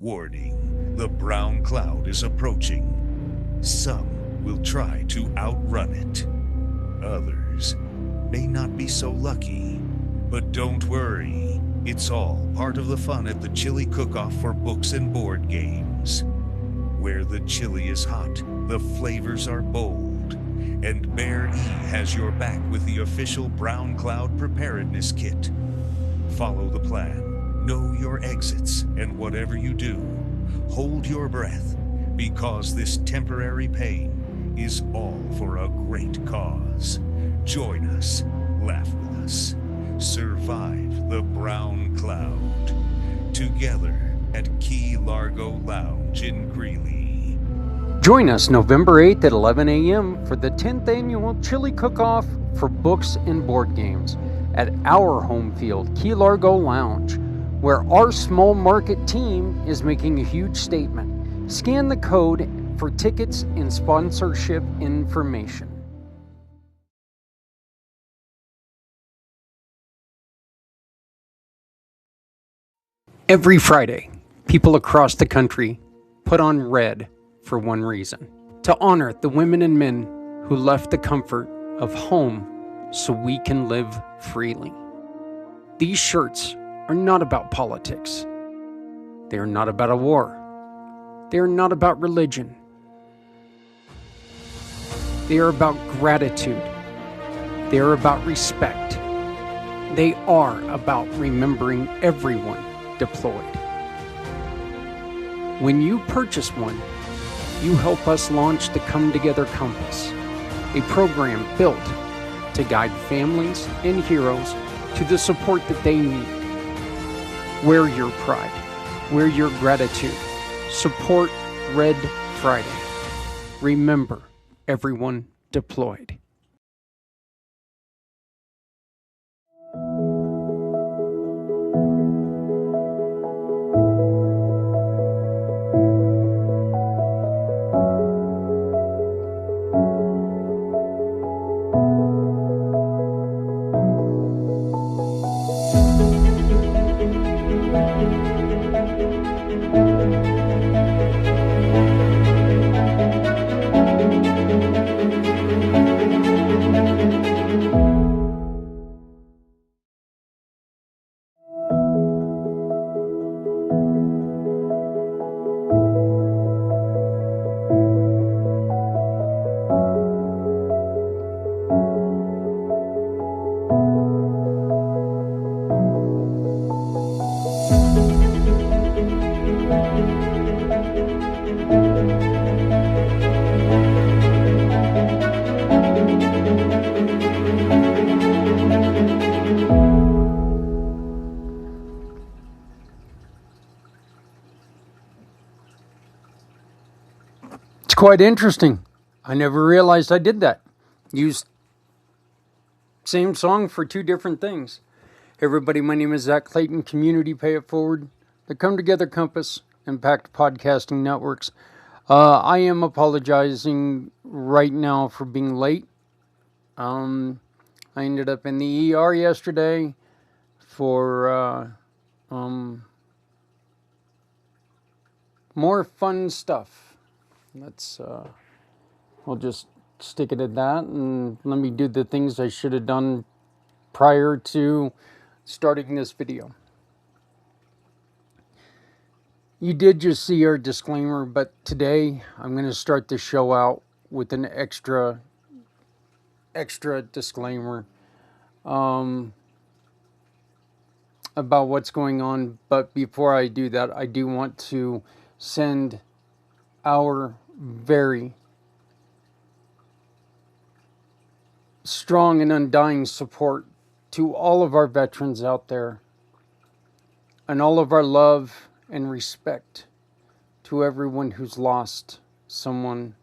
Warning, the brown cloud is approaching. Some will try to outrun it. Others may not be so lucky. But don't worry, it's all part of the fun at the Chili Cook-Off for books and board games. Where the chili is hot, the flavors are bold. And Bear E has your back with the official Brown Cloud Preparedness Kit. Follow the plan. Know your exits, and whatever you do, hold your breath, because this temporary pain is all for a great cause. Join us, laugh with us, survive the brown cloud, together at Key Largo Lounge in Greeley. Join us November 8th at 11 a.m. for the 10th annual Chili Cook-Off for books and board games at our home field, Key Largo Lounge, where our small market team is making a huge statement. Scan the code for tickets and sponsorship information. Every Friday, people across the country put on red for one reason: to honor the women and men who left the comfort of home so we can live freely. These shirts are not about politics. They are not about a war. They are not about religion. They are about gratitude. They are about respect. They are about remembering everyone deployed. When you purchase one, you help us launch the Come Together Compass, a program built to guide families and heroes to the support that they need. Wear your pride, wear your gratitude, support Red Friday. Remember everyone deployed. It's quite interesting. I never realized I did that. Used same song for two different things. Hey everybody, my name is Zach Clayton, Community Pay It Forward, the Come Together Compass, Impact Podcasting Networks. I am apologizing right now for being late. I ended up in the ER yesterday for more fun stuff. We'll just stick it at that, and let me do the things I should have done prior to starting this video. You did just see our disclaimer, but today I'm going to start the show out with an extra disclaimer about what's going on. But before I do that, I do want to send our very strong and undying support to all of our veterans out there, and all of our love and respect to everyone who's lost someone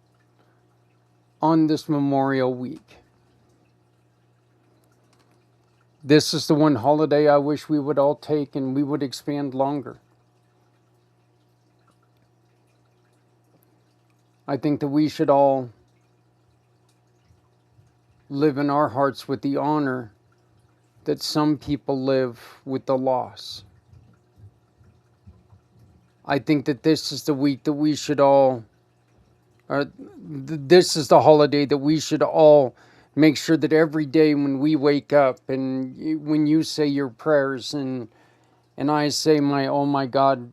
on this Memorial Week. This is the one holiday I wish we would all take and we would expand longer. I think that we should all live in our hearts with the honor that some people live with the loss. I think that this is the week that we should all, this is the holiday that we should all make sure that every day when we wake up and when you say your prayers and I say oh my God,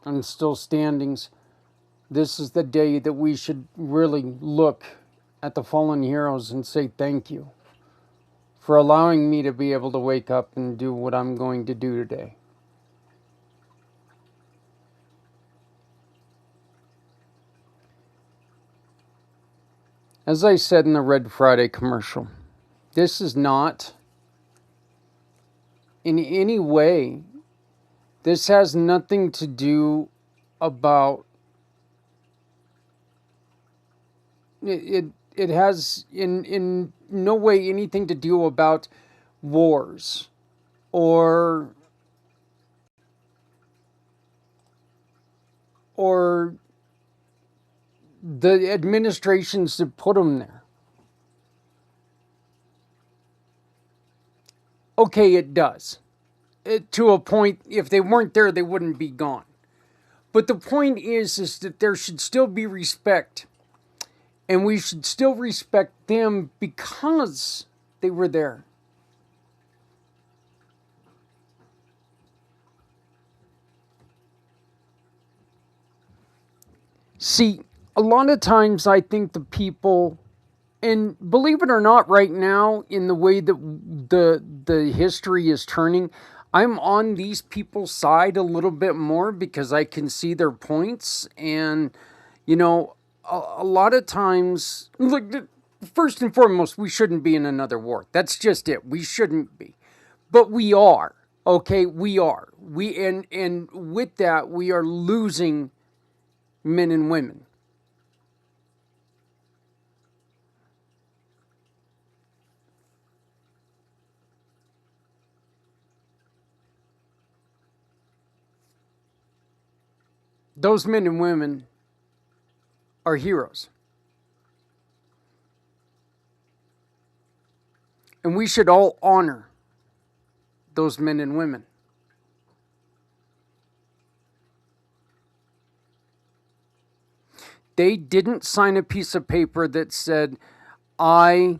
I'm still standings. This is the day that we should really look at the fallen heroes and say thank you for allowing me to be able to wake up and do what I'm going to do today. As I said in the Red Friday commercial, this is not in any way, this has nothing to do about it has in no way anything to do about wars or the administrations that put them there. Okay, it does. To a point, if they weren't there, they wouldn't be gone. But the point is that there should still be respect. And we should still respect them because they were there. See, a lot of times I think the people, and believe it or not, right now, in the way that the history is turning, I'm on these people's side a little bit more because I can see their points. And, you know, a lot of times, look, first and foremost, we shouldn't be in another war. That's just it. We shouldn't be. But we are. Okay, we are. And with that, we are losing men and women. Those men and women are heroes. And we should all honor those men and women. They didn't sign a piece of paper that said, I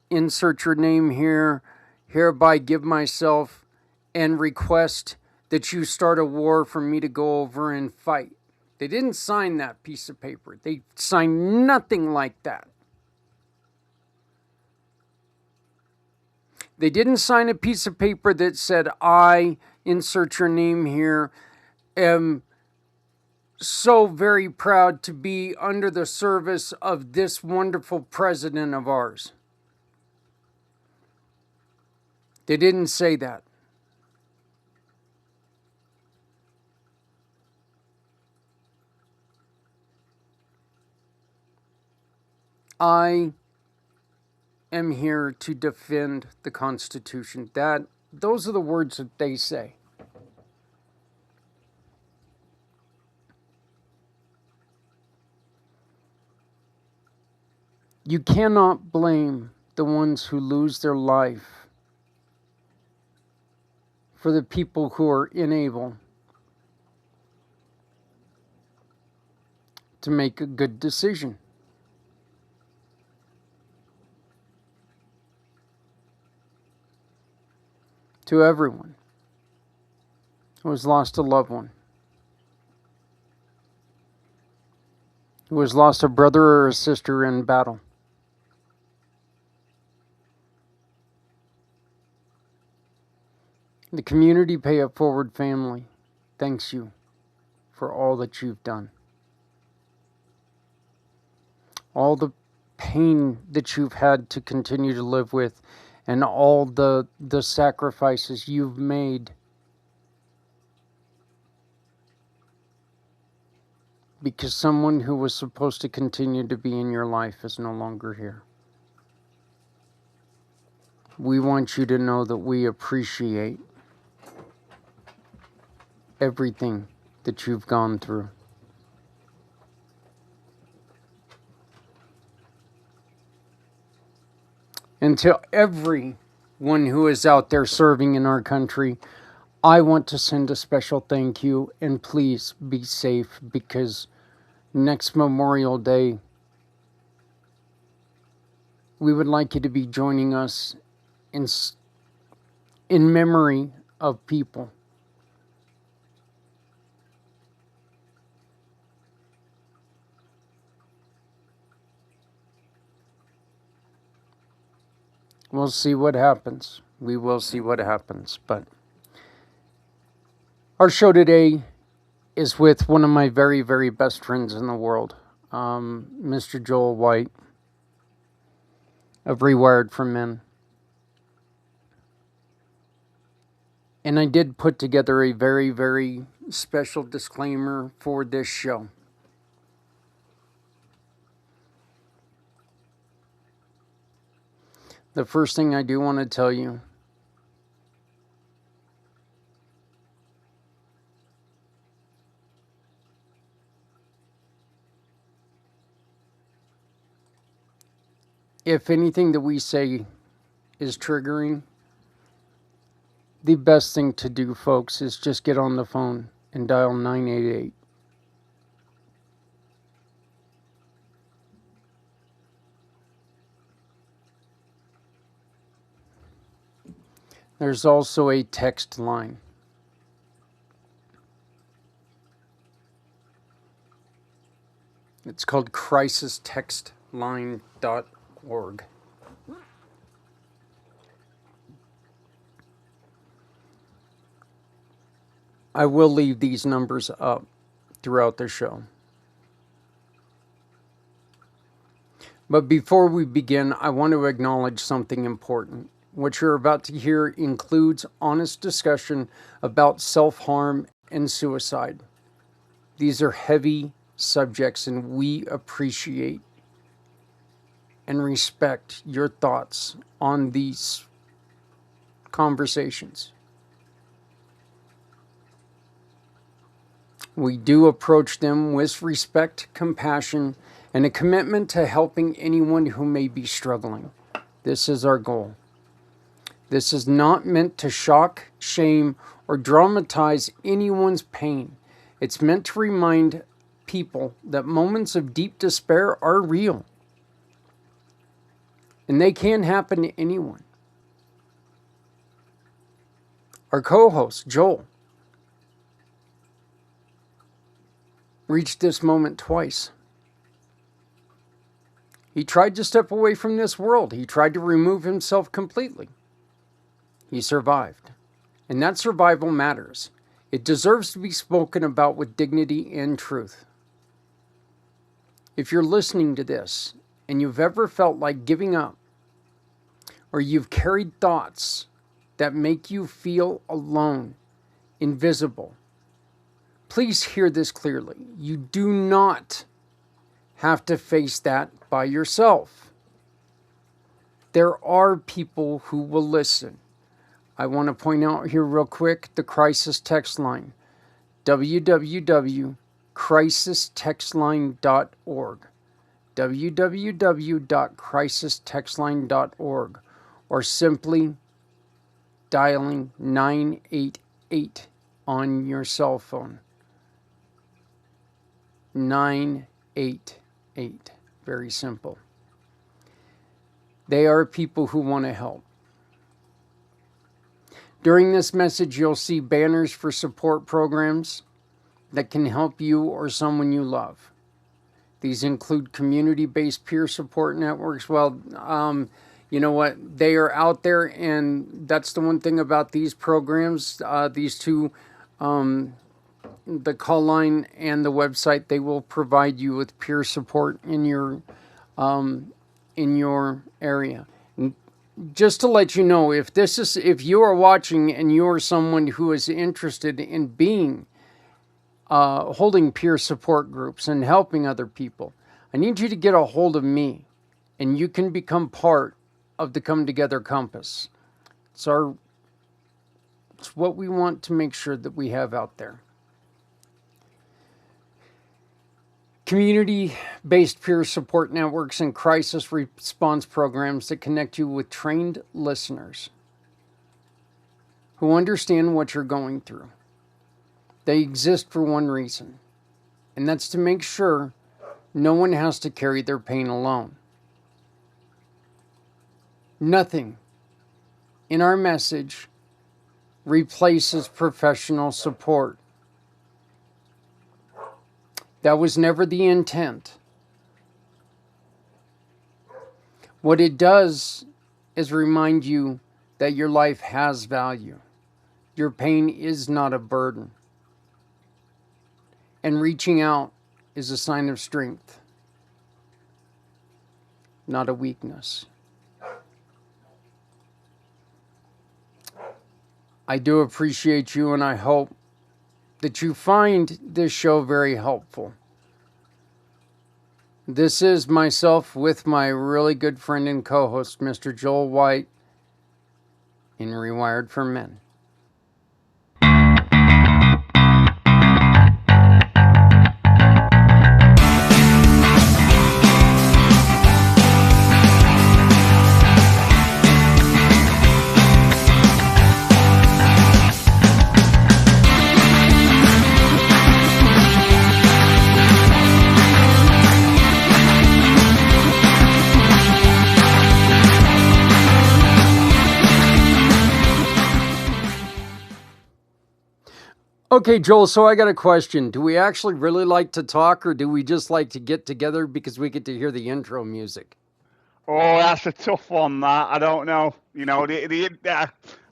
insert your name here, hereby give myself and request that you start a war for me to go over and fight. They didn't sign that piece of paper. They signed nothing like that. They didn't sign a piece of paper that said, I insert your name here, am so very proud to be under the service of this wonderful president of ours. They didn't say that. I am here to defend the Constitution. Those are the words that they say. You cannot blame the ones who lose their life for the people who are unable to make a good decision. To everyone who has lost a loved one, who has lost a brother or a sister in battle, the community Pay It Forward family thanks you for all that you've done. All the pain that you've had to continue to live with, and all the sacrifices you've made because someone who was supposed to continue to be in your life is no longer here. We want you to know that we appreciate everything that you've gone through. And to everyone who is out there serving in our country, I want to send a special thank you, and please be safe, because next Memorial Day, we would like you to be joining us in memory of people. We'll see what happens. We will see what happens. But our show today is with one of my very, very best friends in the world, Mr. Joel White of Rewired for Men. And I did put together a very, very special disclaimer for this show. The first thing I do want to tell you if anything that we say is triggering, the best thing to do, folks, is just get on the phone and dial 988. There's also a text line. It's called crisistextline.org. I will leave these numbers up throughout the show. But before we begin, I want to acknowledge something important. What you're about to hear includes honest discussion about self-harm and suicide. These are heavy subjects, and we appreciate and respect your thoughts on these conversations. We do approach them with respect, compassion, and a commitment to helping anyone who may be struggling. This is our goal. This is not meant to shock, shame, or dramatize anyone's pain. It's meant to remind people that moments of deep despair are real. And they can happen to anyone. Our co-host, Joel, reached this moment twice. He tried to step away from this world. He tried to remove himself completely. He survived. And that survival matters. It deserves to be spoken about with dignity and truth. If you're listening to this and you've ever felt like giving up, or you've carried thoughts that make you feel alone, invisible, please hear this clearly. You do not have to face that by yourself. There are people who will listen. I want to point out here real quick the crisis text line, www.crisistextline.org, www.crisistextline.org, or simply dialing 988 on your cell phone. 988. Very simple. They are people who want to help. During this message, you'll see banners for support programs that can help you or someone you love. These include community-based peer support networks. Well, you know what? They are out there, and that's the one thing about these programs. These two, the call line and the website, they will provide you with peer support in your area. Just to let you know, if you are watching and you are someone who is interested in being holding peer support groups and helping other people, I need you to get a hold of me, and you can become part of the Come Together Compass. It's what we want to make sure that we have out there. Community-based peer support networks and crisis response programs that connect you with trained listeners who understand what you're going through. They exist for one reason, and that's to make sure no one has to carry their pain alone. Nothing in our message replaces professional support. That was never the intent. What it does is remind you that your life has value. Your pain is not a burden. And reaching out is a sign of strength, not a weakness. I do appreciate you, and I hope that you find this show very helpful. This is myself with my really good friend and co-host, Mr. Joel White, in Rewired for Men. Okay, Joel, so I got a question. Do we actually really like to talk, or do we just like to get together because we get to hear the intro music? Oh, that's a tough one, that. I don't know. I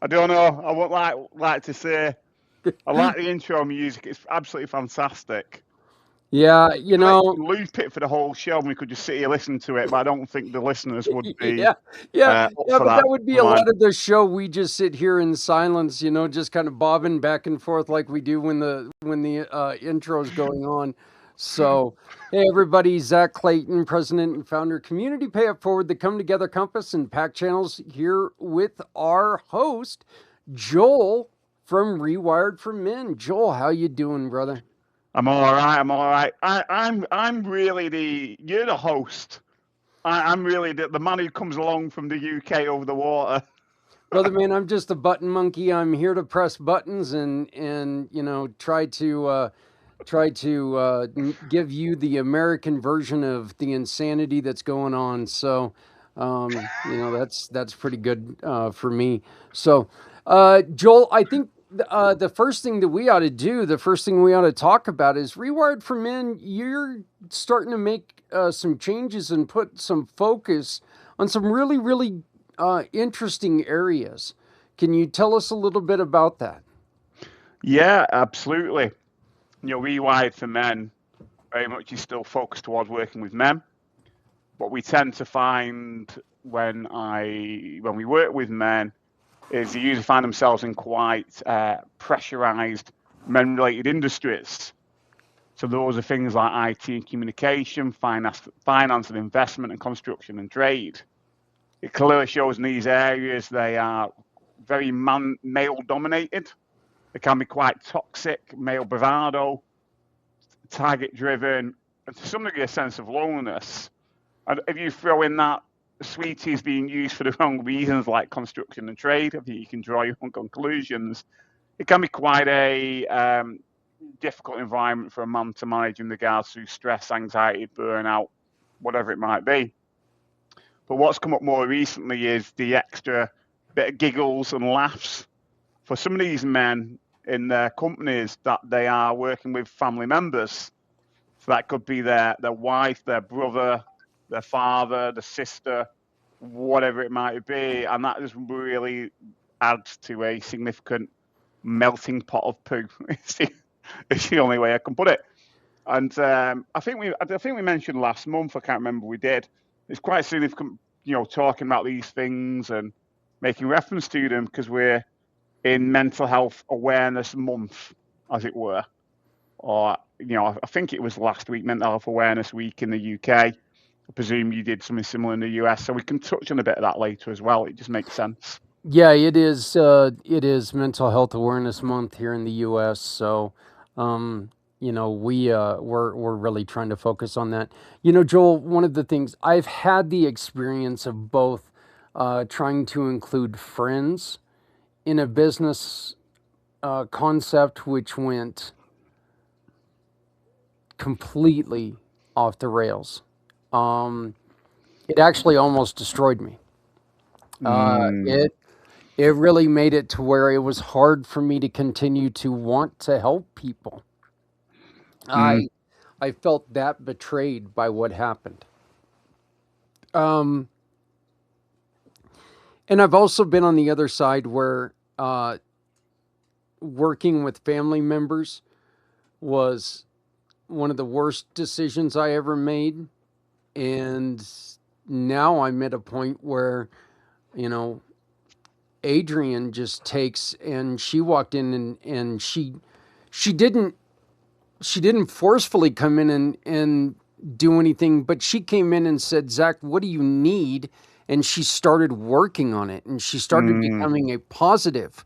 don't know. I would like to say I like the intro music. It's absolutely fantastic. Yeah, Loop it for the whole show and we could just sit here listening to it, but I don't think the listeners would be but that would be a Right. lot of the show. We just sit here in silence, just kind of bobbing back and forth like we do when the intro's going on. So, hey everybody, Zach Clayton, president and founder of Community Pay It Forward, the Come Together Compass and Pack Channels, here with our host, Joel from Rewired for Men. Joel, how you doing, brother? I'm all right. I'm really you're the host. I'm really the man who comes along from the UK over the water. Brother man, I'm just a button monkey. I'm here to press buttons and try to give you the American version of the insanity that's going on. So that's pretty good for me. So Joel, I think the first thing that we ought to do, the first thing we ought to talk about is Rewired for Men. You're starting to make some changes and put some focus on some really, really interesting areas. Can you tell us a little bit about that? Yeah, absolutely. Rewired for Men very much is still focused towards working with men. What we tend to find when we work with men is they usually find themselves in quite pressurized men-related industries. So those are things like IT and communication, finance and investment, and construction and trade. It clearly shows in these areas they are very male-dominated. They can be quite toxic, male bravado, target-driven, and to some degree a sense of loneliness. And if you throw in that sweeties being used for the wrong reasons, like construction and trade, I think you can draw your own conclusions. It can be quite a difficult environment for a man to manage in regards to stress, anxiety, burnout, whatever it might be. But what's come up more recently is the extra bit of giggles and laughs for some of these men in their companies that they are working with family members. So that could be their wife, their brother, their father, the sister, whatever it might be. And that just really adds to a significant melting pot of poo. It's the only way I can put it. And I think we mentioned last month, I can't remember, we did. It's quite significant, talking about these things and making reference to them because we're in Mental Health Awareness Month, as it were. Or, I think it was last week, Mental Health Awareness Week in the UK. I presume you did something similar in the US, so we can touch on a bit of that later as well. It just makes sense. Yeah, it is. It is Mental Health Awareness Month here in the U.S. So, we're really trying to focus on that. Joel, one of the things I've had the experience of both trying to include friends in a business concept which went completely off the rails. It actually almost destroyed me. It really made it to where it was hard for me to continue to want to help people. I felt that betrayed by what happened. And I've also been on the other side where working with family members was one of the worst decisions I ever made. And now I'm at a point where, you know, Adrian just takes, and she walked in and she didn't forcefully come in and do anything, but she came in and said, Zach, what do you need? And she started working on it, and she started becoming a positive,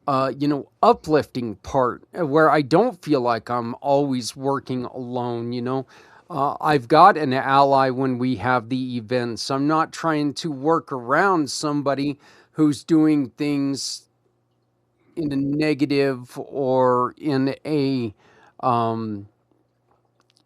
uplifting part where I don't feel like I'm always working alone. I've got an ally when we have the events. I'm not trying to work around somebody who's doing things in a negative or in a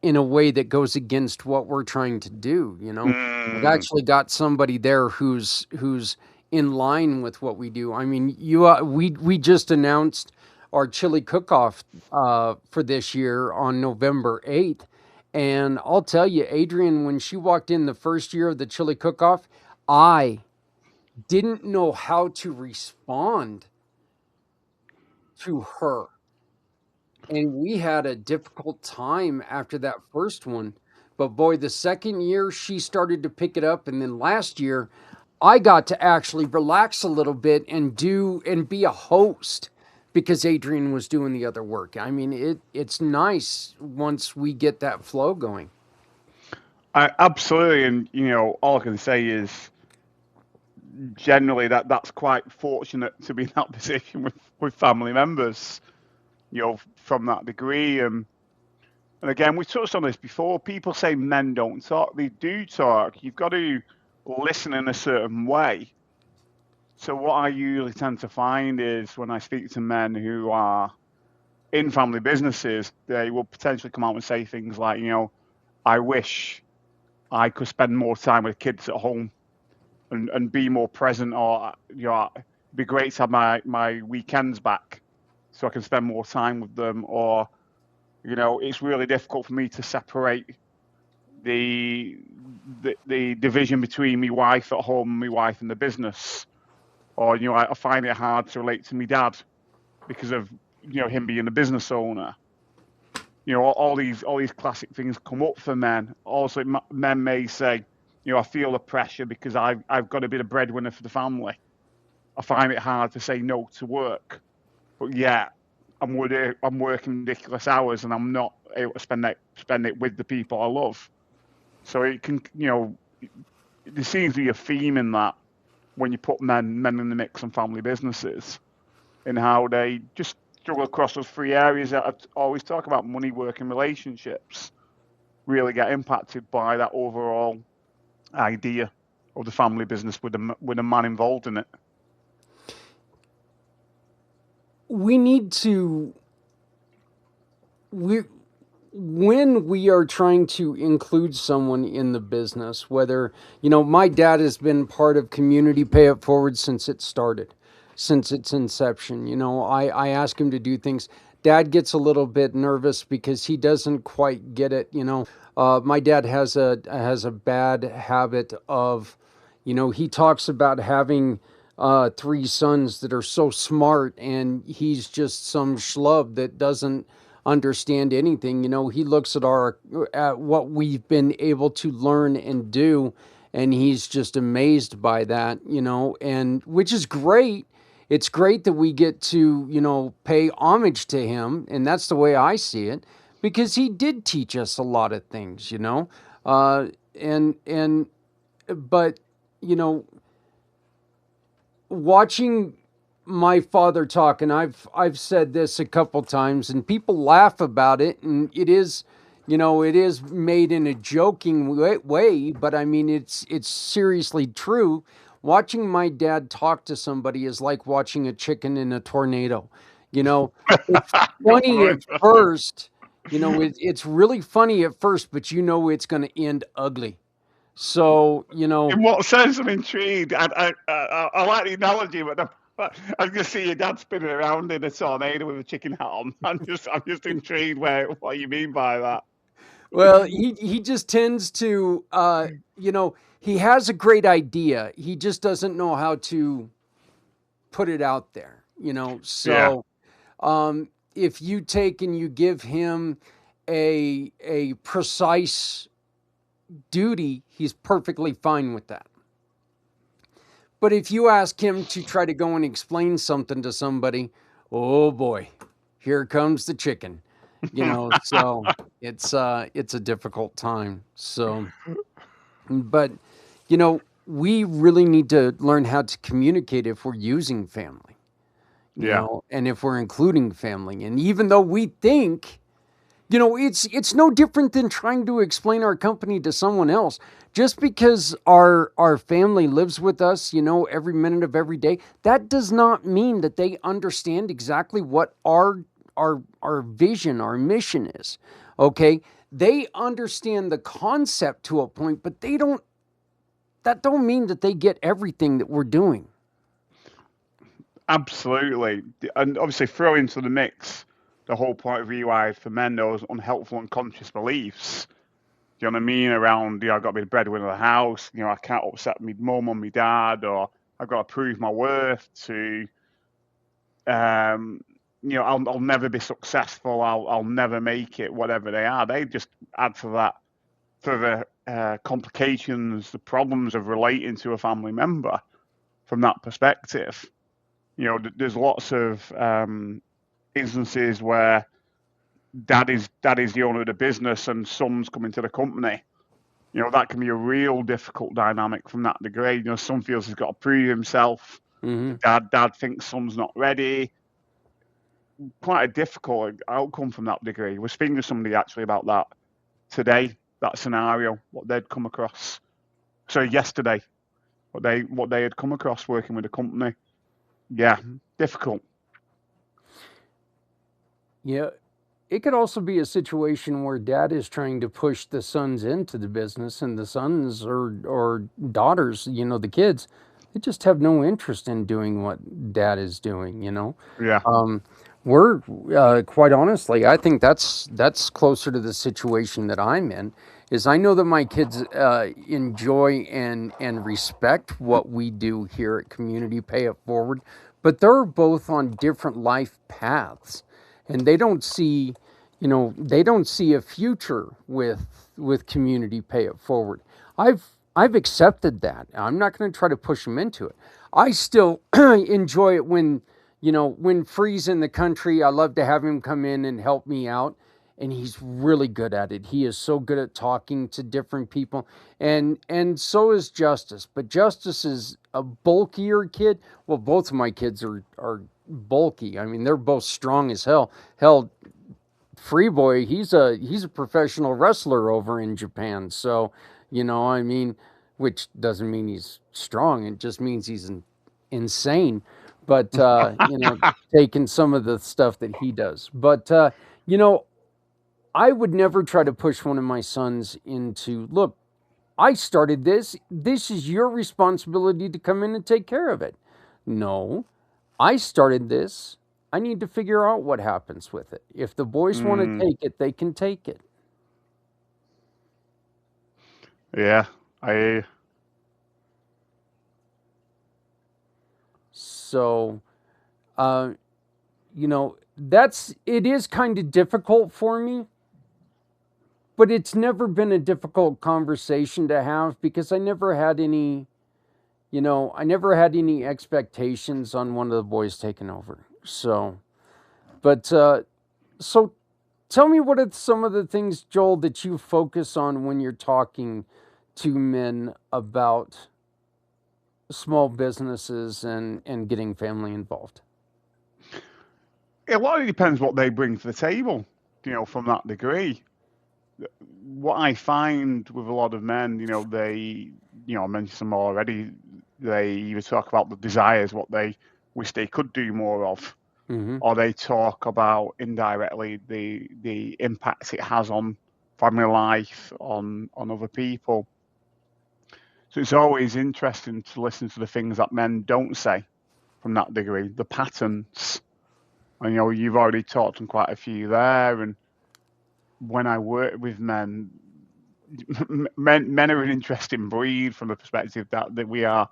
way that goes against what we're trying to do. I've actually got somebody there who's in line with what we do. I mean, we just announced our chili cook-off for this year on November 8th. And I'll tell you, Adrian, when she walked in the first year of the chili cook-off, I didn't know how to respond to her. And we had a difficult time after that first one. But boy, the second year she started to pick it up. And then last year, I got to actually relax a little bit and be a host because Adrian was doing the other work. I mean, it's nice once we get that flow going. Absolutely. And, all I can say is generally that's quite fortunate to be in that position with family members, from that degree. And again, we touched on this before. People say men don't talk. They do talk. You've got to listen in a certain way. So what I usually tend to find is when I speak to men who are in family businesses, they will potentially come out and say things like, I wish I could spend more time with kids at home and be more present, or it'd be great to have my weekends back so I can spend more time with them, or it's really difficult for me to separate the division between my wife at home and my wife in the business, or I find it hard to relate to my dad because of him being a business owner. All these classic things come up for men. Also, men may say, I feel the pressure because I've got to be the breadwinner for the family. I find it hard to say no to work, but yeah, I'm working ridiculous hours and I'm not able to spend it with the people I love. So it can, there seems to be a theme in that when you put men in the mix on family businesses, and how they just struggle across those three areas that I always talk about: money, work, and relationships. Really get impacted by that overall idea of the family business with a man involved in it. We need to, when we are trying to include someone in the business, whether, my dad has been part of Community Pay It Forward since it started, since its inception. I ask him to do things. Dad gets a little bit nervous because he doesn't quite get it. My dad has a bad habit of, he talks about having 3 sons that are so smart, and he's just some schlub that doesn't understand anything. He looks at what we've been able to learn and do, and he's just amazed by that, and which is great. It's great that we get to, pay homage to him, and that's the way I see it, because he did teach us a lot of things, but, watching my father talk, and I've said this a couple times, and people laugh about it, and it is made in a joking way, but I mean, it's seriously true. watching my dad talk to somebody is like watching a chicken in a tornado. It's funny at first. It's really funny at first, but it's going to end ugly. So, In what sense? I'm intrigued. I like the analogy, but I can see your dad spinning around in a tornado with a chicken hat on. I'm just intrigued what you mean by that. well, he just tends to, he has a great idea. He just doesn't know how to put it out there, Yeah. So, if you take and you give him a precise duty, he's perfectly fine with that. But if you ask him to try to go and explain something to somebody, oh boy, here comes the chicken. So it's a difficult time. So, but we really need to learn how to communicate if we're using family. And if we're including family. And even though we think, it's no different than trying to explain our company to someone else. Just because our family lives with us, every minute of every day, that does not mean that they understand exactly what our vision, our mission is. Okay? They understand the concept to a point, but that don't mean that they get everything that we're doing. Absolutely. And obviously throw into the mix the whole point of re-wiredforMen, those unhelpful unconscious beliefs. Do you know what I mean? Around, I've got to be the breadwinner of the house, I can't upset my mum or my dad, or I've got to prove my worth to, I'll never be successful, I'll never make it, whatever they are. They just add to that, for the complications, the problems of relating to a family member from that perspective. There's lots of instances where dad is the owner of the business and son's coming to the company. That can be a real difficult dynamic from that degree. Son feels he's got to prove himself. Mm-hmm. Dad thinks son's not ready. Quite a difficult outcome from that degree. I was speaking to somebody actually about that today, that scenario, what they'd come across. So yesterday, what they had come across working with a company. Yeah, difficult. Yeah. It could also be a situation where dad is trying to push the sons into the business, and the sons or daughters, the kids, they just have no interest in doing what dad is doing, Yeah. We're quite honestly, I think that's closer to the situation that I'm in. Is I know that my kids enjoy and respect what we do here at Community Pay It Forward, but they're both on different life paths, and they don't see a future with Community Pay It Forward. I've accepted that. I'm not going to try to push them into it. I still enjoy it when Free's in the country. I love to have him come in and help me out, and he's really good at it. He is so good at talking to different people, and so is Justice. But Justice is a bulkier kid. Well, both of my kids are bulky. I mean, they're both strong as hell. Hell, Free Boy, he's a professional wrestler over in Japan. So, I mean, which doesn't mean he's strong. It just means he's insane. But taking some of the stuff that he does. But I would never try to push one of my sons into, look, I started this. This is your responsibility to come in and take care of it. No, I started this. I need to figure out what happens with it. If the boys want to take it, they can take it. Yeah, So, it is kind of difficult for me, but it's never been a difficult conversation to have because I never had any expectations on one of the boys taking over. So, but so tell me, what are some of the things, Joel, that you focus on when you're talking to men about small businesses and getting family involved? a lot of it depends what they bring to the table, from that degree. What I find with a lot of men, they, I mentioned some already, They either talk about the desires, what they wish they could do more of, Mm-hmm. or they talk about indirectly the impacts it has on family life, on other people. So it's always interesting to listen to the things that men don't say from that degree, the patterns. And you've already talked on quite a few there. And when I work with men, men are an interesting breed from the perspective that we are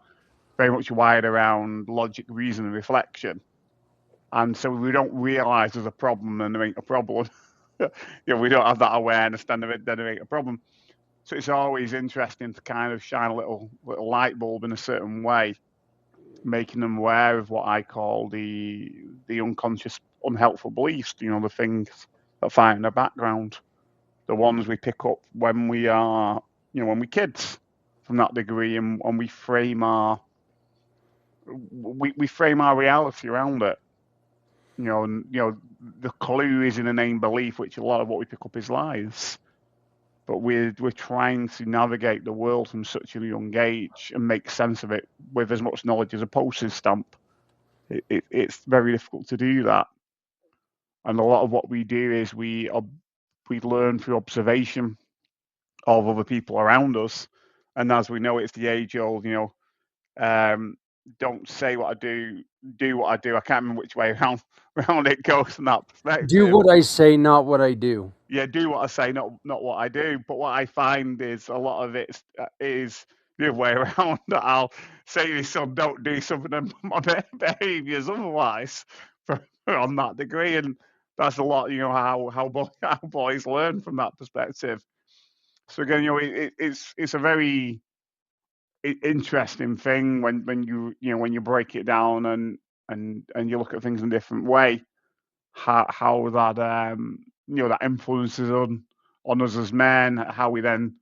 very much wired around logic, reason, and reflection. And so we don't realize there's a problem and there ain't a problem. We don't have that awareness, then there ain't a problem. So it's always interesting to kind of shine a little light bulb in a certain way, making them aware of what I call the unconscious, unhelpful beliefs. The things that find in the background, the ones we pick up when we are, when we're kids, from that degree, and we frame our reality around it. The clue is in a name belief, which a lot of what we pick up is lies. But we're trying to navigate the world from such a young age and make sense of it with as much knowledge as a postage stamp. It's very difficult to do that. And a lot of what we do is we learn through observation of other people around us. And as we know, it's the age-old, don't say what I do what I do. I can't remember which way around it goes from that perspective. Do what I say, not what I do. Yeah, do what I say, not what I do. But what I find is a lot of it is the other way around. That I'll say to son, don't do something, and my behaviours otherwise on that degree. And that's a lot, how boys learn from that perspective. So again, it's a very interesting thing when you break it down and you look at things in a different way. How that that influences on us as men, how we then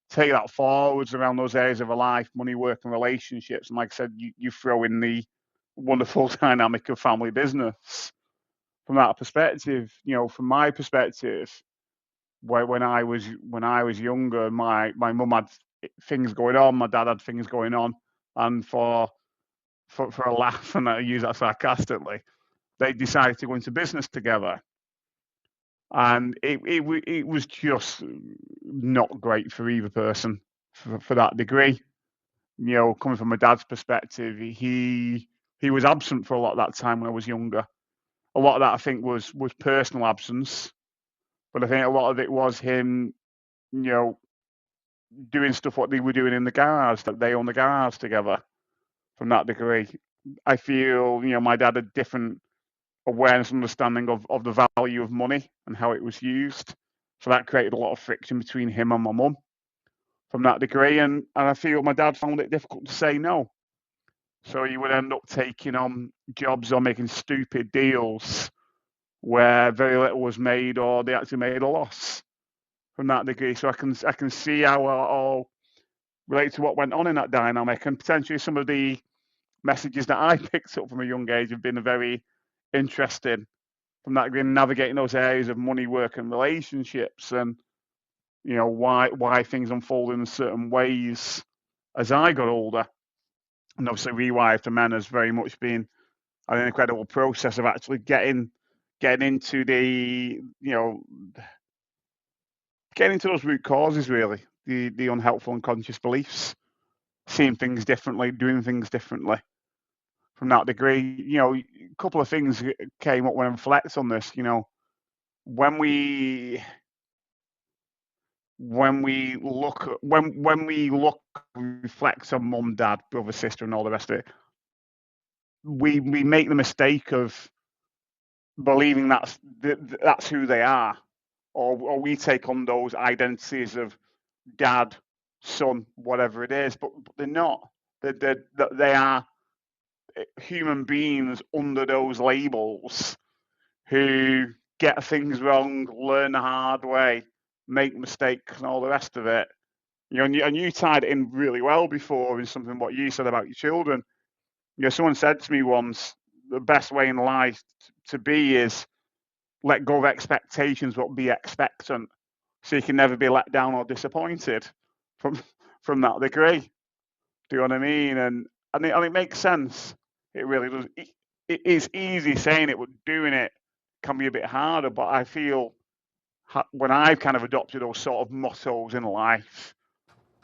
take that forwards around those areas of our life, money, work, and relationships. And like I said, you throw in the wonderful dynamic of family business from that perspective. From my perspective, when I was younger, my mum had things going on, my dad had things going on, and for a laugh, and I use that sarcastically, they decided to go into business together. And it was just not great for either person for that degree. Coming from my dad's perspective, he was absent for a lot of that time when I was younger. A lot of that I think was personal absence, but I think a lot of it was him, doing stuff what they were doing in the garage, that they own the garage together. From that degree, I feel my dad had different awareness and understanding of the value of money and how it was used. So that created a lot of friction between him and my mum from that degree. And I feel my dad found it difficult to say no. So he would end up taking on jobs or making stupid deals where very little was made, or they actually made a loss from that degree. So I can see how it all relates to what went on in that dynamic, and potentially some of the messages that I picked up from a young age have been very interesting from that, navigating those areas of money, work, and relationships, and why things unfold in certain ways as I got older. And obviously, re-wiredforMen has very much been an incredible process of actually getting into the getting into those root causes, really, the unhelpful unconscious beliefs, seeing things differently, doing things differently. From that degree, a couple of things came up when I reflect on this. When we reflect on mum, dad, brother, sister, and all the rest of it, we make the mistake of believing that's who they are, or we take on those identities of dad, son, whatever it is, but they're not. They are human beings under those labels who get things wrong, learn the hard way, make mistakes, and all the rest of it. And you tied it in really well before in something what you said about your children. Someone said to me once, the best way in life to be is let go of expectations, but be expectant, so you can never be let down or disappointed from that degree. Do you know what I mean? and it makes sense. It really does. It is easy saying it, but doing it can be a bit harder. But I feel when I've kind of adopted those sort of mottos in life,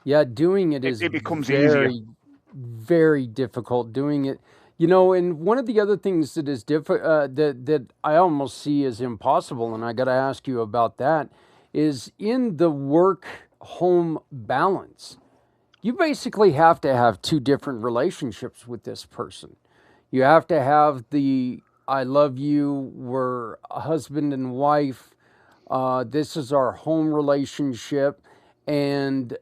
Yeah, doing it is it becomes easier. very, very difficult. Doing it, and one of the other things that is that I almost see as impossible, and I got to ask you about that, is in the work-home balance. You basically have to have two different relationships with this person. You have to have the I love you, we're a husband and wife, this is our home relationship, and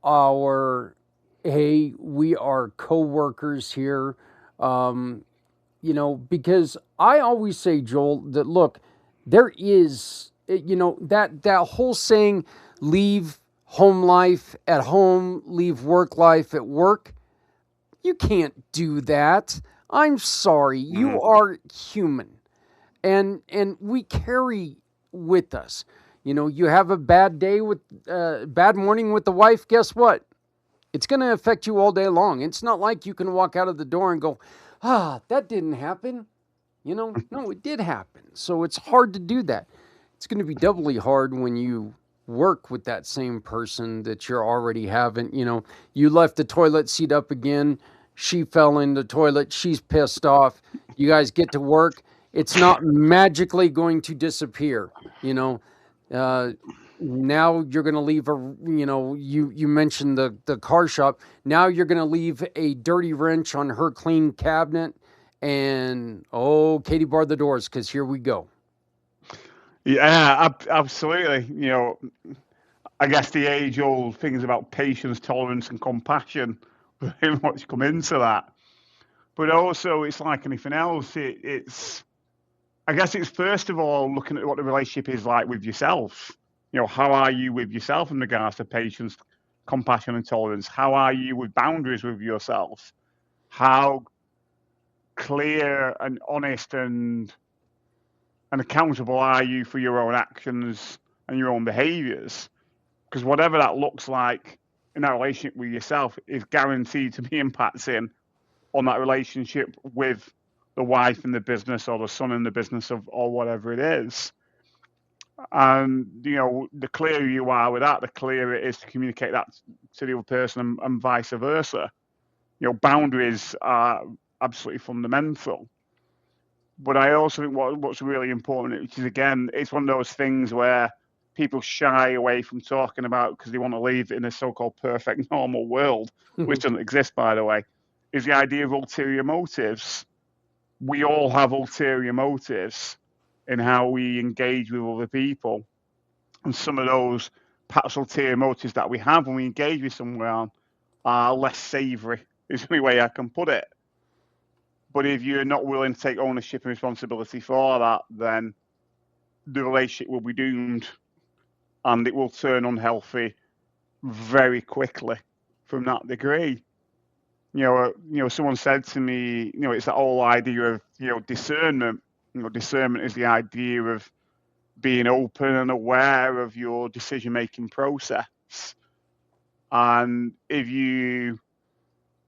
our hey, we are co-workers here. Because I always say, Joel, that look, there is, that whole saying, leave home life at home, leave work life at work. You can't do that. I'm sorry. You are human. And we carry with us. You have a bad day with bad morning with the wife, guess what? It's going to affect you all day long. It's not like you can walk out of the door and go, that didn't happen. No, it did happen. So it's hard to do that. It's going to be doubly hard when you work with that same person that you're already having. You left the toilet seat up again. She fell in the toilet. She's pissed off. You guys get to work. It's not magically going to disappear. Now you're going to leave you mentioned the car shop. Now you're going to leave a dirty wrench on her clean cabinet, and Katie, bar the doors, because here we go. Yeah, absolutely. I guess the age-old things about patience, tolerance, and compassion very much come into that. But also, it's like anything else. I guess it's first of all looking at what the relationship is like with yourself. How are you with yourself in regards to patience, compassion, and tolerance? How are you with boundaries with yourself? How clear and honest and accountable are you for your own actions and your own behaviors? Because whatever that looks like in that relationship with yourself is guaranteed to be impacting on that relationship with the wife in the business or the son in the business or whatever it is. And, the clearer you are with that, the clearer it is to communicate that to the other person and vice versa. Boundaries are absolutely fundamental. But I also think what's really important, which is, again, it's one of those things where people shy away from talking about because they want to live in a so-called perfect, normal world, which doesn't exist, by the way, is the idea of ulterior motives. We all have ulterior motives in how we engage with other people. And some of those perhaps ulterior motives that we have when we engage with someone are less savoury, is the only way I can put it. But if you're not willing to take ownership and responsibility for that, then the relationship will be doomed and it will turn unhealthy very quickly from that degree. Someone said to me, it's that whole idea of, discernment. Discernment is the idea of being open and aware of your decision-making process. And if you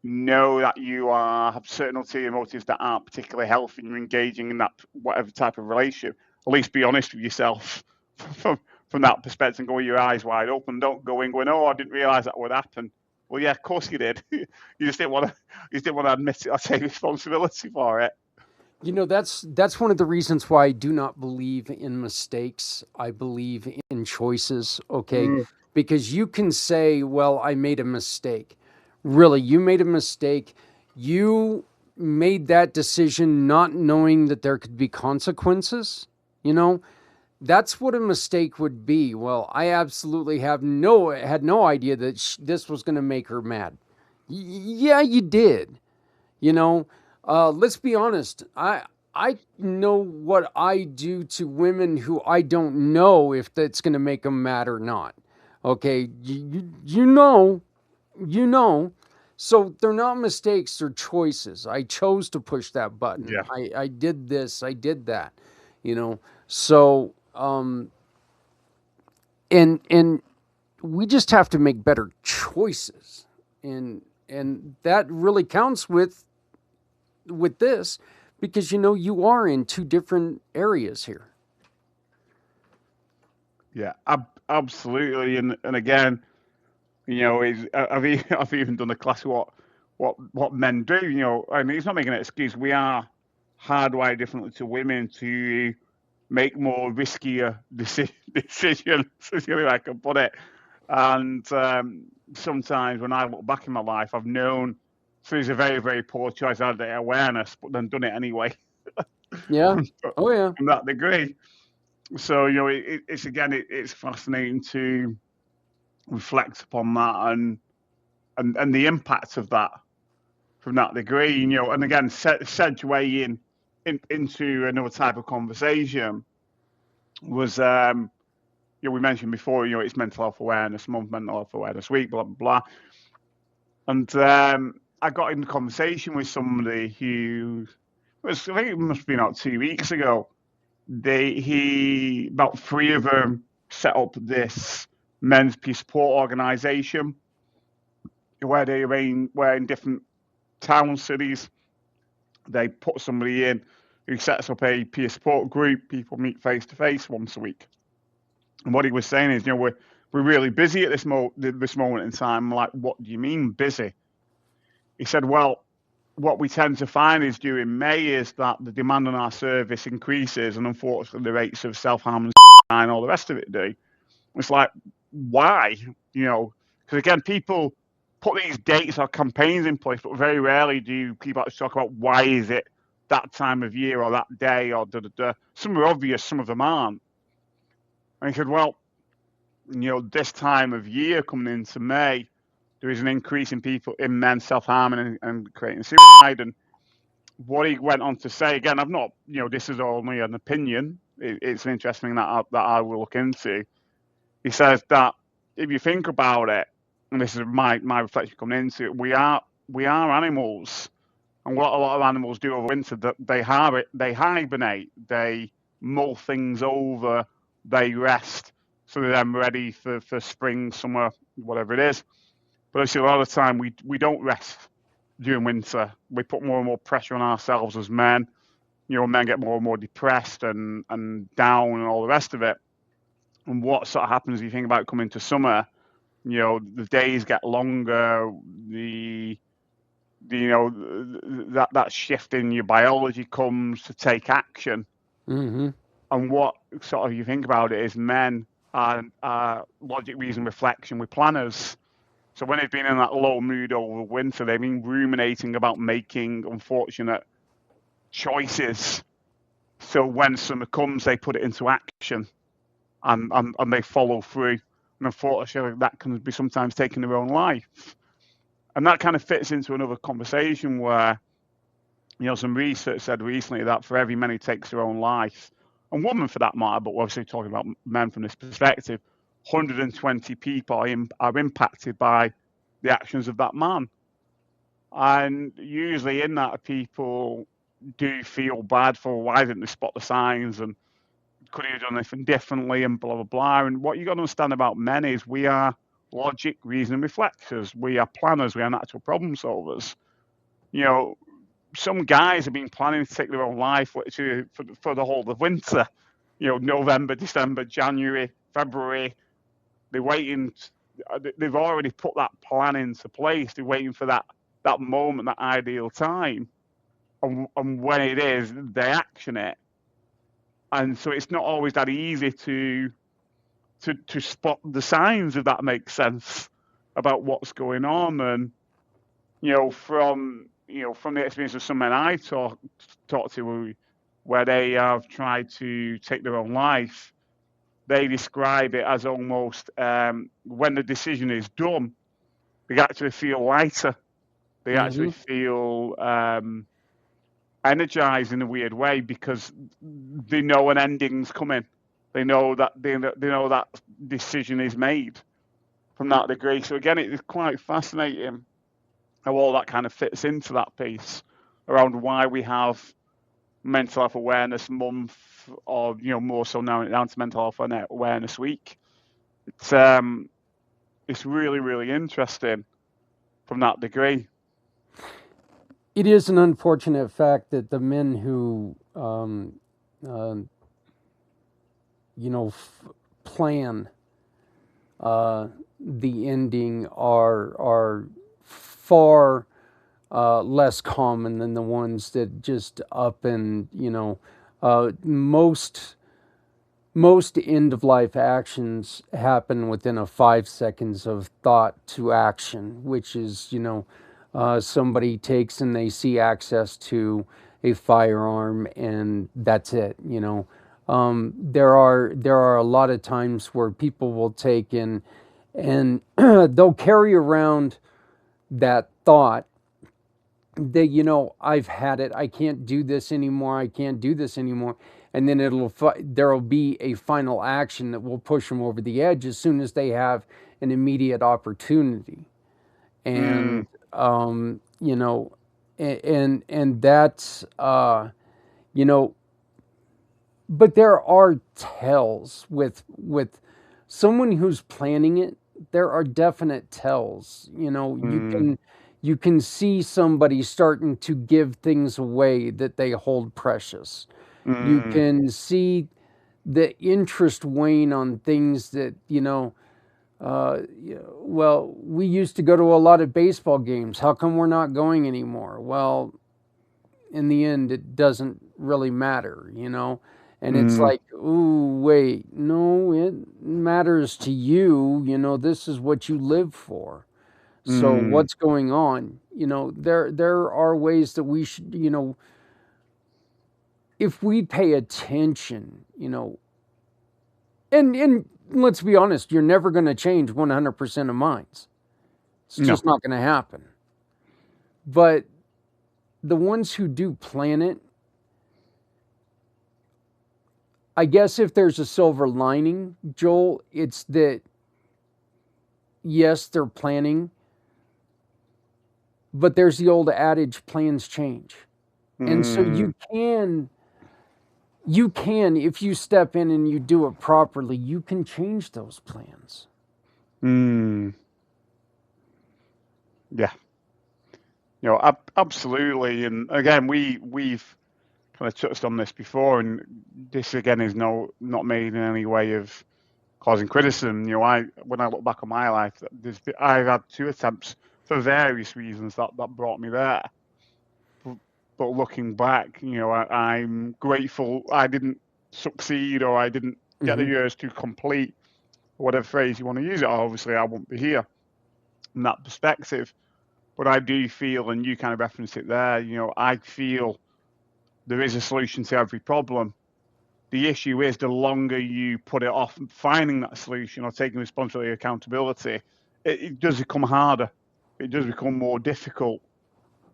know that you have certain ulterior motives that aren't particularly healthy and you're engaging in that whatever type of relationship, at least be honest with yourself from that perspective and go with your eyes wide open. Don't go in going, I didn't realise that would happen. Well, yeah, of course you did. You just didn't want to admit it or take responsibility for it. That's one of the reasons why I do not believe in mistakes. I believe in choices, okay? Because you can say, well, I made a mistake. Really, you made a mistake. You made that decision not knowing that there could be consequences. That's what a mistake would be. Well, I absolutely had no idea that this was going to make her mad. Yeah, you did. Let's be honest. I know what I do to women who I don't know if that's going to make them mad or not. Okay, you know. So they're not mistakes, they're choices. I chose to push that button. Yeah. I did this, I did that. So and we just have to make better choices. And and that really counts with this, because you are in two different areas here. Yeah, absolutely. And again, I've even done a class of what men do. And it's not making an excuse. We are hardwired differently to women to make more riskier decisions, is the only way I can put it. And sometimes when I look back in my life, I've known it's a very, very poor choice. I had the awareness, but then done it anyway. Yeah. Oh yeah. From that degree. So it's fascinating to reflect upon that and the impact of that from that degree. And again, segueing into another type of conversation was we mentioned before, it's Mental Health Awareness Month, Mental Health Awareness Week, blah blah blah. And I got in a conversation with somebody who I think it must have been about 2 weeks ago. About three of them set up this men's peer support organisation where where in different towns, cities, they put somebody in who sets up a peer support group. People meet face to face once a week. And what he was saying is, we're really busy at this moment in time. I'm like, what do you mean busy? He said, well, what we tend to find is during May is that the demand on our service increases, and unfortunately the rates of self-harm and all the rest of it do. It's like, why? Because again, people put these dates or campaigns in place, but very rarely do people actually talk about why is it that time of year or that day or da-da-da. Some are obvious, some of them aren't. And he said, well, this time of year coming into May, there is an increase in men self-harming and creating suicide. And what he went on to say, again, I've not, this is only an opinion. It's an interesting thing that I will look into. He says that if you think about it, and this is my reflection coming into it, we are animals, and what a lot of animals do over winter, that they hibernate, they mull things over, they rest, so they're then ready for spring, summer, whatever it is. But actually, a lot of the time we don't rest during winter. We put more and more pressure on ourselves as men. Men get more and more depressed and down and all the rest of it. And what sort of happens if you think about coming to summer? The days get longer. That shift in your biology comes to take action. Mm-hmm. And what sort of you think about it is men are logic, reason, reflection. We're planners. So when they've been in that low mood over winter, they've been ruminating about making unfortunate choices. So when summer comes, they put it into action and they follow through. And unfortunately, that can be sometimes taking their own life. And that kind of fits into another conversation where, some research said recently that for every man who takes their own life, and women for that matter, but we're obviously talking about men from this perspective, 120 people are impacted by the actions of that man. And usually in that, people do feel bad for why didn't they spot the signs and could he have done anything differently and blah, blah, blah. And what you got to understand about men is we are logic, reason, and reflectors. We are planners. We are natural problem solvers. Some guys have been planning to take their own life for the whole of winter. November, December, January, February. They're waiting. They've already put that plan into place. They're waiting for that moment, that ideal time. And when it is, they action it. And so it's not always that easy to spot the signs, if that makes sense, about what's going on. And from the experience of some men I talk to, where they have tried to take their own life, they describe it as almost when the decision is done, they actually feel lighter. They actually feel energized in a weird way because they know an ending's coming. They know that that decision is made from that degree. So again, it is quite fascinating how all that kind of fits into that piece around why we have Mental Health Awareness Month, or more so now down to Mental Health Awareness Week. It's really, really interesting. from that degree. It is an unfortunate fact that the men who, plan the ending are far less common than the ones that just up and most end of life actions happen within a 5 seconds of thought to action, which is somebody takes and they see access to a firearm and that's it. There are a lot of times where people will take in and they'll carry around that thought that I've had it, I can't do this anymore, I can't do this anymore, and then there'll be a final action that will push them over the edge as soon as they have an immediate opportunity. And and that's but there are tells with someone who's planning it. There are definite tells. You can see somebody starting to give things away that they hold precious. You can see the interest wane on things that well, we used to go to a lot of baseball games. How come we're not going anymore? Well, in the end, it doesn't really matter, And it's like, ooh, wait, no, it matters to you. This is what you live for. So what's going on? There are ways that we should, if we pay attention, and let's be honest, you're never going to change 100% of minds. It's just not going to happen. But the ones who do plan it, I guess if there's a silver lining, Joel, it's that, yes, they're planning, but there's the old adage, plans change. And so you can, if you step in and you do it properly, you can change those plans. Yeah. Absolutely. And again, we've kind of touched on this before, and this again is not made in any way of causing criticism. When I look back on my life, I've had 2 attempts for various reasons that brought me there. But looking back, I'm grateful I didn't succeed or I didn't get the years to complete, whatever phrase you want to use it. Obviously, I won't be here from that perspective. But I do feel, and you kind of referenced it there, I feel there is a solution to every problem. The issue is the longer you put it off finding that solution or taking responsibility and accountability, it does become harder. It does become more difficult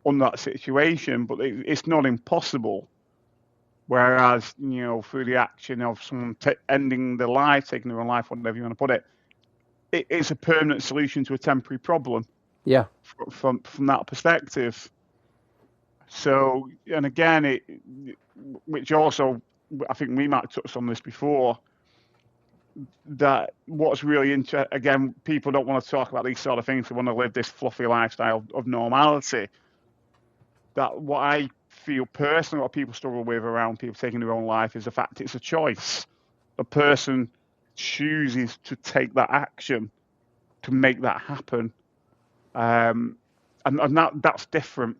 on that situation, but it's not impossible. Whereas, through the action of someone ending their life, taking their own life, whatever you want to put it, it's a permanent solution to a temporary problem. Yeah. From that perspective. So, and again, which also, I think we might have touched on this before, that what's really interesting, again, people don't want to talk about these sort of things. They want to live this fluffy lifestyle of normality. That what I feel personally, what people struggle with around people taking their own life is the fact it's a choice. The person chooses to take that action to make that happen. And that's different.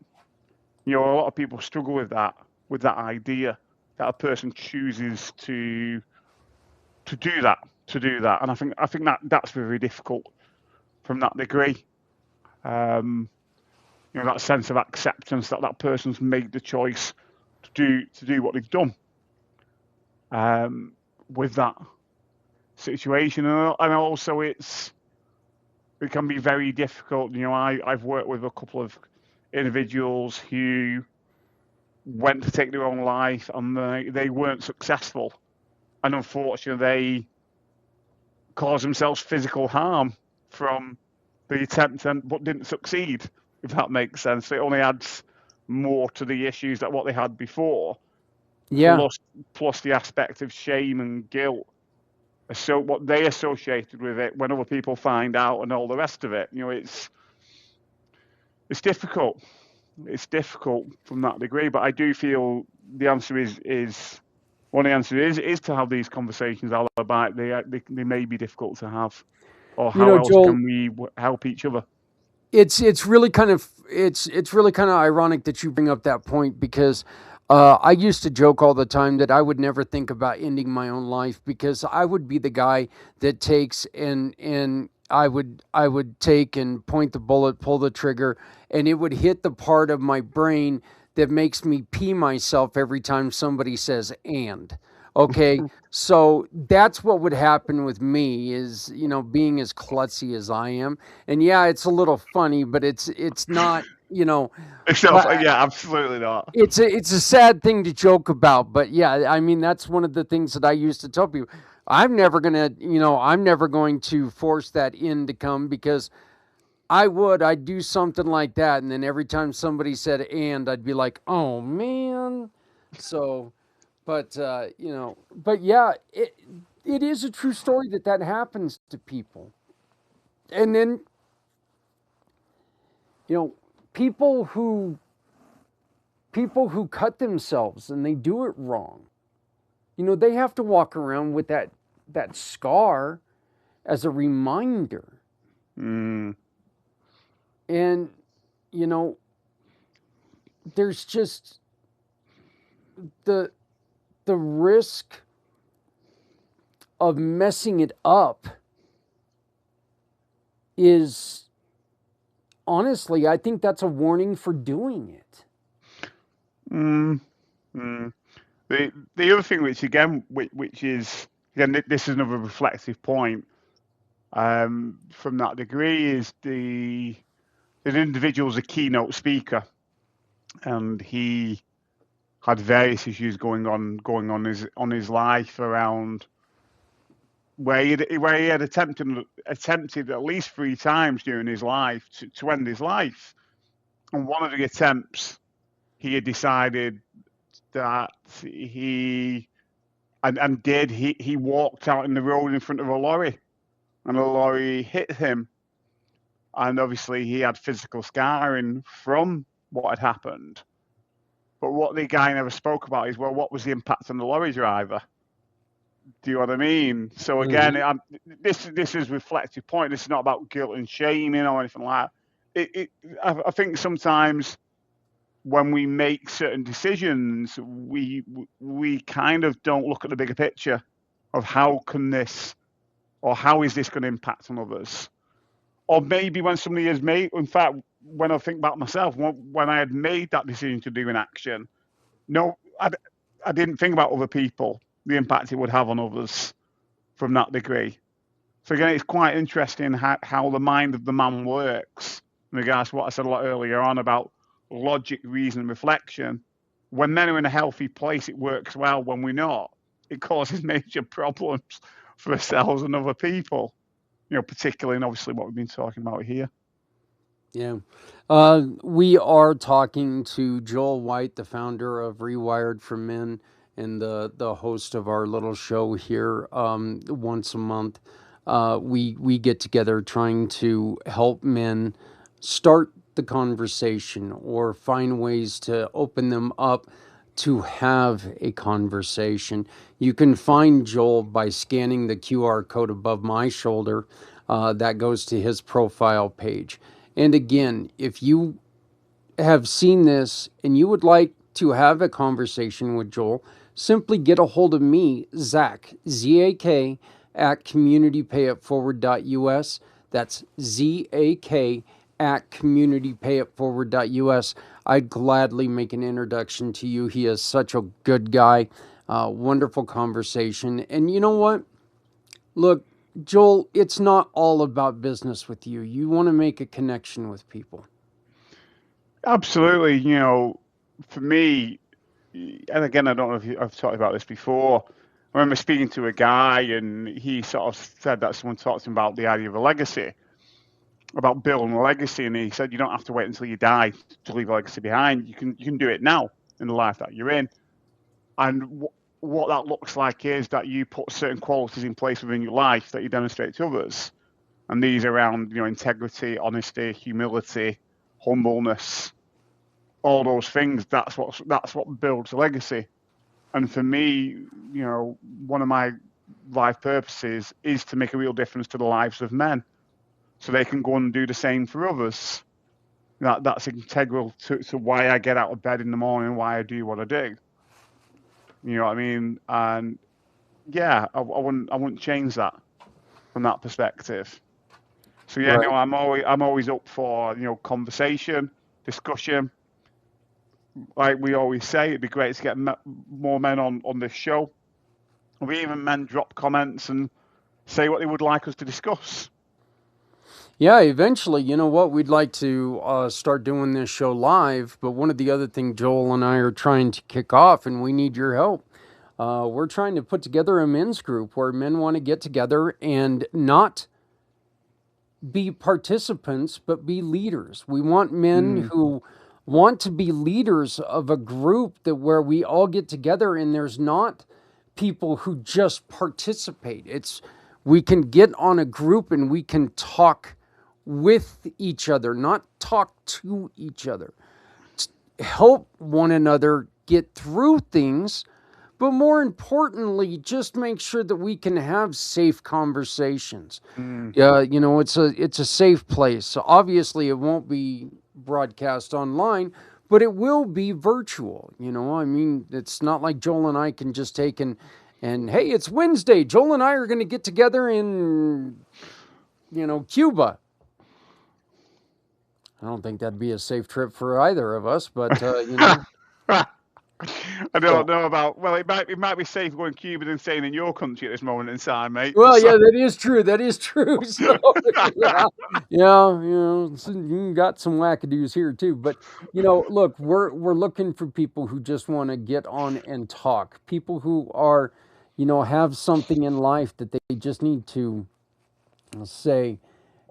A lot of people struggle with that idea that a person chooses to do that, and I think that's very difficult from that degree. That sense of acceptance that person's made the choice to do what they've done with that situation, and also it can be very difficult. I've worked with a couple of individuals who went to take their own life and they weren't successful, and unfortunately they caused themselves physical harm from the attempt but didn't succeed, if that makes sense. It only adds more to the issues that what they had before. Yeah. Plus the aspect of shame and guilt, so what they associated with it when other people find out and all the rest of it. it's difficult. It's difficult from that degree, but I do feel the answer is one of the answers is to have these conversations, albeit they may be difficult to have. Or You how know, else Joel, can we help each other? it's really kind of it's really kind of ironic that you bring up that point because I used to joke all the time that I would never think about ending my own life because I would be the guy that takes and I would take and point the bullet, pull the trigger, and it would hit the part of my brain that makes me pee myself every time somebody says and. Okay, so that's what would happen with me is, being as klutzy as I am. And yeah, it's a little funny, but it's not, but Yeah, absolutely not. it's a sad thing to joke about. But yeah, I mean that's one of the things that I used to tell people. I'm never going to force that in to come because I'd do something like that, and then every time somebody said and, I'd be like, oh man. So, but yeah, it is a true story that happens to people, and then you know people who people who cut themselves and they do it wrong. They have to walk around with that scar as a reminder, Mm, and you know, there's just the the risk of messing it up is honestly, I think that's a warning for doing it. mm, mm. The other thing, which is again, this is another reflective point from that degree, is the individual's a keynote speaker, and he had various issues going on his life around where he had attempted at least 3 times during his life to end his life. And one of the attempts, he had decided that he walked out in the road in front of a lorry, and a lorry hit him, and obviously he had physical scarring from what had happened. But what the guy never spoke about is, well, what was the impact on the lorry driver? Do you know what I mean? So again, Mm-hmm. this is reflective point. This is not about guilt and shaming or anything like that. I think sometimes when we make certain decisions, we kind of don't look at the bigger picture of how is this going to impact on others? Or maybe when somebody has made, in fact, when I think about myself, when I had made that decision to do an action, no, I didn't think about other people, the impact it would have on others from that degree. So again, it's quite interesting how the mind of the man works in regards to what I said a lot earlier on about logic, reason, and reflection. When men are in a healthy place, it works well. When we're not, it causes major problems for ourselves and other people. Particularly, and obviously what we've been talking about here. Yeah. We are talking to Joel White, the founder of Rewired for Men and the host of our little show here once a month. We get together trying to help men start the conversation or find ways to open them up to have a conversation. You can find Joel by scanning the QR code above my shoulder. That goes to his profile page. And again, if you have seen this and you would like to have a conversation with Joel, simply get a hold of me, Zach, Z-A-K, at communitypayitforward.us. That's Z-A-K at communitypayitforward.us. I'd gladly make an introduction to you. He is such a good guy. Wonderful conversation. And you know what? Look, Joel, it's not all about business with you. You want to make a connection with people. Absolutely. For me, and again, I don't know if I've talked about this before. I remember speaking to a guy, and he sort of said that someone talked to him about the idea of a legacy, about building a legacy, and he said you don't have to wait until you die to leave a legacy behind. You can do it now in the life that you're in, and what that looks like is that you put certain qualities in place within your life that you demonstrate to others, and these are around integrity, honesty, humility, humbleness, all those things. That's what builds a legacy. And for me, one of my life purposes is to make a real difference to the lives of men, so they can go and do the same for others. That's integral to why I get out of bed in the morning, why I do what I do. You know what I mean? And yeah, I wouldn't change that from that perspective. So yeah, Right. no, I'm always up for conversation, discussion. Like we always say, it'd be great to get more men on this show. Or even men drop comments and say what they would like us to discuss. Yeah, eventually, you know what? We'd like to start doing this show live, but one of the other things Joel and I are trying to kick off, and we need your help. We're trying to put together a men's group where men want to get together and not be participants, but be leaders. We want men who want to be leaders of a group that where we all get together and there's not people who just participate. We can get on a group and we can talk with each other, not talk to each other. Help one another get through things, but more importantly, just make sure that we can have safe conversations. Yeah, it's a safe place. So obviously, it won't be broadcast online, but it will be virtual. I mean, it's not like Joel and I can just take and hey, it's Wednesday. Joel and I are going to get together in Cuba. I don't think that'd be a safe trip for either of us, but I don't know about. Well, it might be safe going to Cuba than staying in your country at this moment in time, mate. Well, yeah, that is true. That is true. So, you got some wackadoos here too. But look, we're looking for people who just want to get on and talk. People who are, have something in life that they just need to say,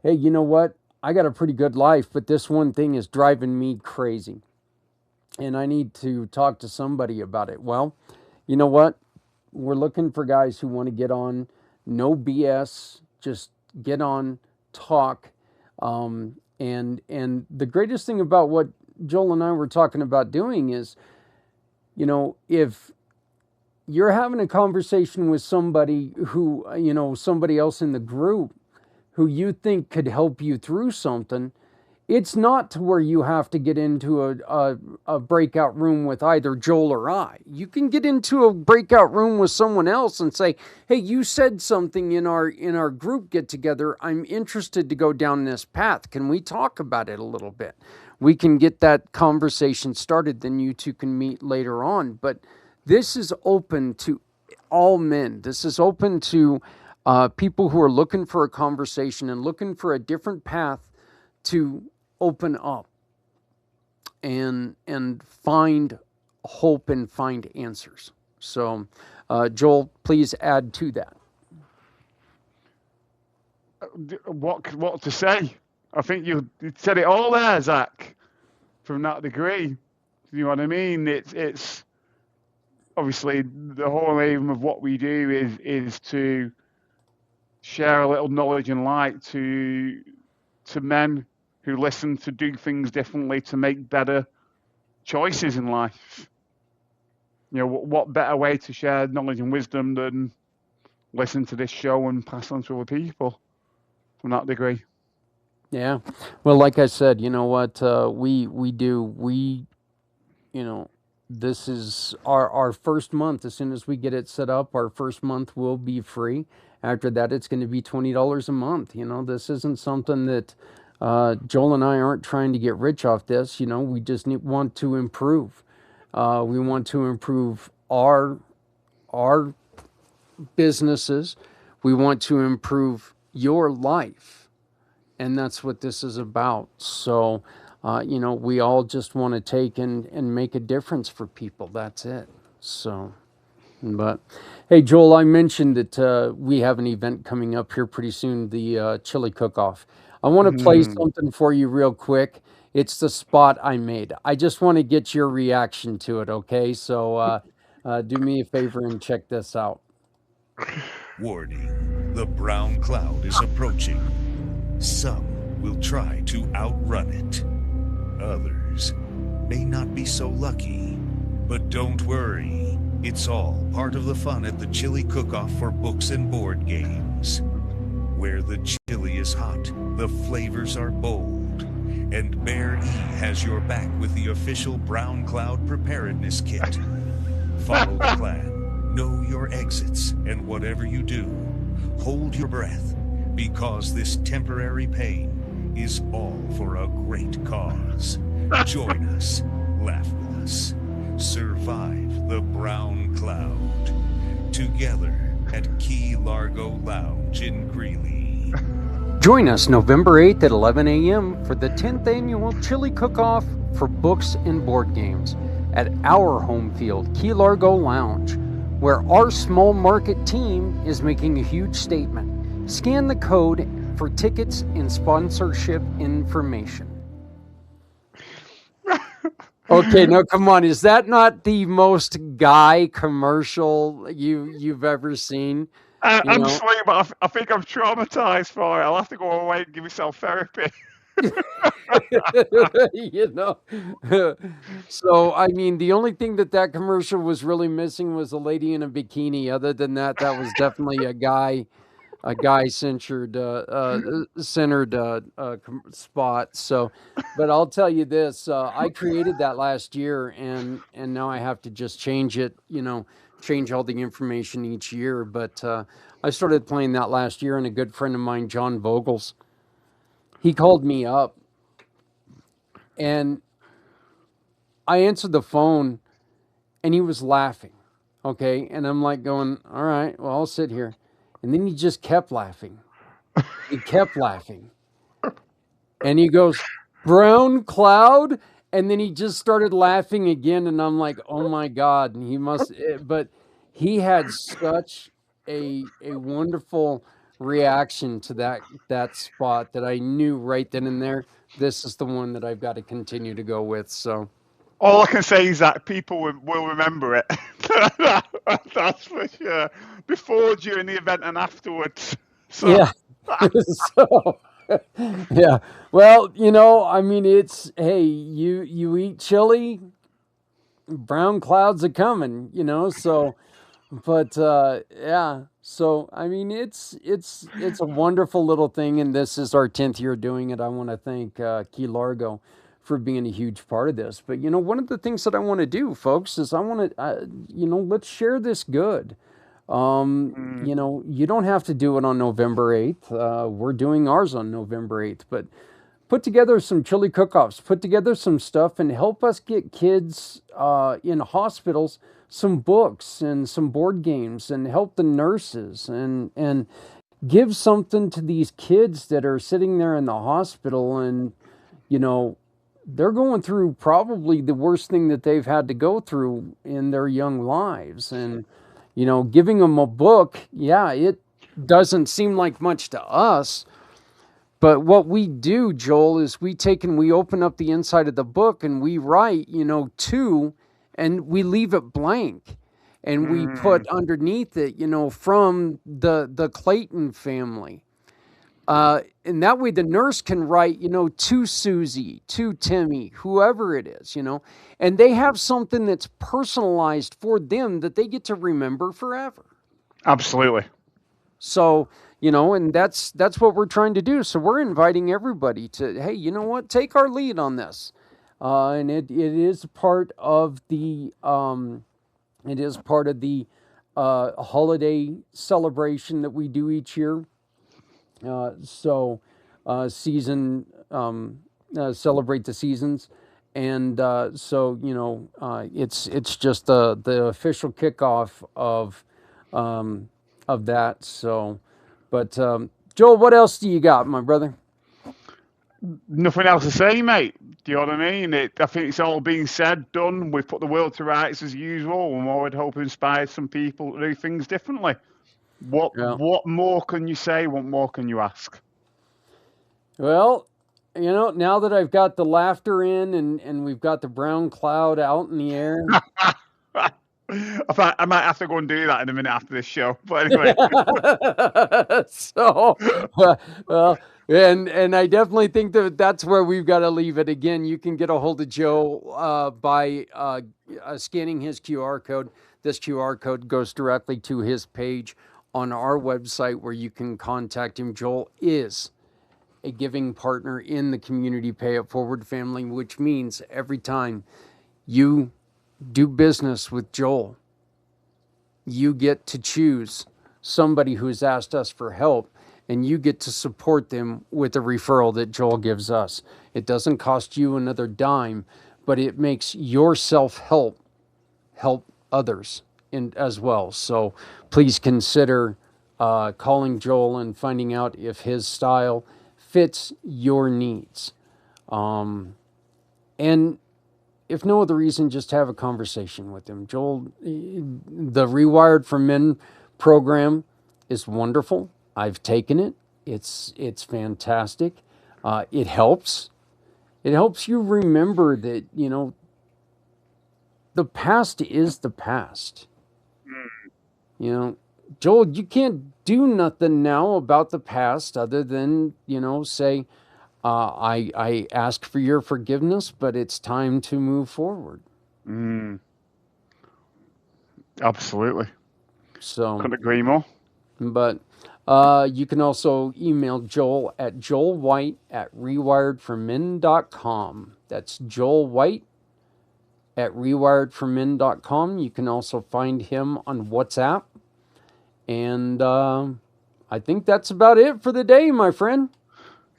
hey, you know what? I got a pretty good life, but this one thing is driving me crazy, and I need to talk to somebody about it. Well, you know what? We're looking for guys who want to get on, no BS, just get on, talk. And the greatest thing about what Joel and I were talking about doing is, if you're having a conversation with somebody who, somebody else in the group who you think could help you through something, it's not to where you have to get into a breakout room with either Joel or I. You can get into a breakout room with someone else and say, hey, you said something in our group get together. I'm interested to go down this path. Can we talk about it a little bit? We can get that conversation started. Then you two can meet later on. But this is open to all men. This is open to people who are looking for a conversation and looking for a different path to open up and find hope and find answers. So, Joel, please add to that. What to say? I think you said it all there, Zach. From that degree, you know what I mean? It's obviously the whole aim of what we do is to share a little knowledge and light to men who listen to do things differently to make better choices in life. What better way to share knowledge and wisdom than listen to this show and pass on to other people from that degree? Yeah. Well, like I said, you know what, this is our first month. As soon as we get it set up, our first month will be free. After that, it's going to be $20 a month. This isn't something that Joel and I aren't trying to get rich off this. We just want to improve. We want to improve our businesses. We want to improve your life. And that's what this is about. So, we all just want to take and make a difference for people. That's it. So, but hey, Joel, I mentioned that we have an event coming up here pretty soon, the chili cook-off. I want to play something for you real quick. It's the spot I made. I just want to get your reaction to it, okay? So do me a favor and check this out. Warning, the brown cloud is approaching. Some will try to outrun it. Others may not be so lucky, but don't worry. It's all part of the fun at the Chili Cook-Off for Books and Board Games, where the chili is hot, the flavors are bold, and Bear E has your back with the official Brown Cloud Preparedness Kit. Follow the plan, know your exits, and whatever you do, hold your breath, because this temporary pain is all for a great cause. Join us, laugh with us, survive the Brown Cloud, together at Key Largo Lounge in Greeley. Join us November 8th at 11 a.m. for the 10th annual Chili Cook-Off for Books and Board Games at our home field, Key Largo Lounge, where our small market team is making a huge statement. Scan the code for tickets and sponsorship information. Okay, no, come on. Is that not the most guy commercial you've ever seen? I'm sorry, but I think I'm traumatized for it. I'll have to go away and give myself therapy. So I mean, the only thing that commercial was really missing was a lady in a bikini. Other than that, that was definitely a guy centered spot. So, but I'll tell you this: I created that last year, and now I have to just change it. Change all the information each year. But I started playing that last year, and a good friend of mine, John Vogels, he called me up, and I answered the phone, and he was laughing. Okay, and I'm like going, all right, well, I'll sit here. And then he just kept laughing. He kept laughing. And he goes, Brown Cloud? And then he just started laughing again. And I'm like, oh my God. And he must, but he had such a wonderful reaction to that spot that I knew right then and there, this is the one that I've got to continue to go with. So all I can say is that people will remember it. That's for sure. Before, during the event, and afterwards. So. Yeah. So, yeah. Well, I mean, it's, hey, you eat chili, brown clouds are coming, so, but, yeah. So, I mean, it's a wonderful little thing. And this is our 10th year doing it. I want to thank Key Largo for being a huge part of this. But, one of the things that I want to do, folks, is I want to, let's share this good. You don't have to do it on November 8th. We're doing ours on November 8th, but put together some chili cook-offs, put together some stuff, and help us get kids in hospitals some books and some board games, and help the nurses, and give something to these kids that are sitting there in the hospital, and they're going through probably the worst thing that they've had to go through in their young lives. And giving them a book, yeah, it doesn't seem like much to us. But what we do, Joel, is we open up the inside of the book and we write, to, and we leave it blank. And we put underneath it, from the Clayton family. And that way the nurse can write, to Susie, to Timmy, whoever it is, and they have something that's personalized for them that they get to remember forever. Absolutely. So, and that's what we're trying to do. So we're inviting everybody to, hey, you know what? Take our lead on this. And it is part of the, holiday celebration that we do each year. Season, celebrate the seasons. And, it's just the official kickoff of that. So, but, Joel, what else do you got, my brother? Nothing else to say, mate. Do you know what I mean? I think it's all been said, done. We've put the world to rights as usual, and I would hope to inspire some people to do things differently. What more can you say? What more can you ask? Well, now that I've got the laughter in, and we've got the brown cloud out in the air, I might have to go and do that in a minute after this show. But anyway. So, well, and I definitely think that that's where we've got to leave it. Again, you can get a hold of Joe by scanning his QR code. This QR code goes directly to his page on our website where you can contact him. Joel is a giving partner in the Community Pay It Forward family, which means every time you do business with Joel, you get to choose somebody who's asked us for help, and you get to support them with a referral that Joel gives us. It doesn't cost you another dime, but it makes your self-help help others as well. So please consider calling Joel and finding out if his style fits your needs. And if no other reason, just have a conversation with him. Joel, the Rewired for Men program is wonderful. I've taken it. It's fantastic. It helps. It helps you remember that, the past is the past. Joel, you can't do nothing now about the past other than, say, I ask for your forgiveness, but it's time to move forward. Absolutely. So couldn't agree more. But you can also email Joel at joelwhite@rewiredformen.com. That's Joel White at rewiredformen.com. You can also find him on WhatsApp. And I think that's about it for the day, my friend.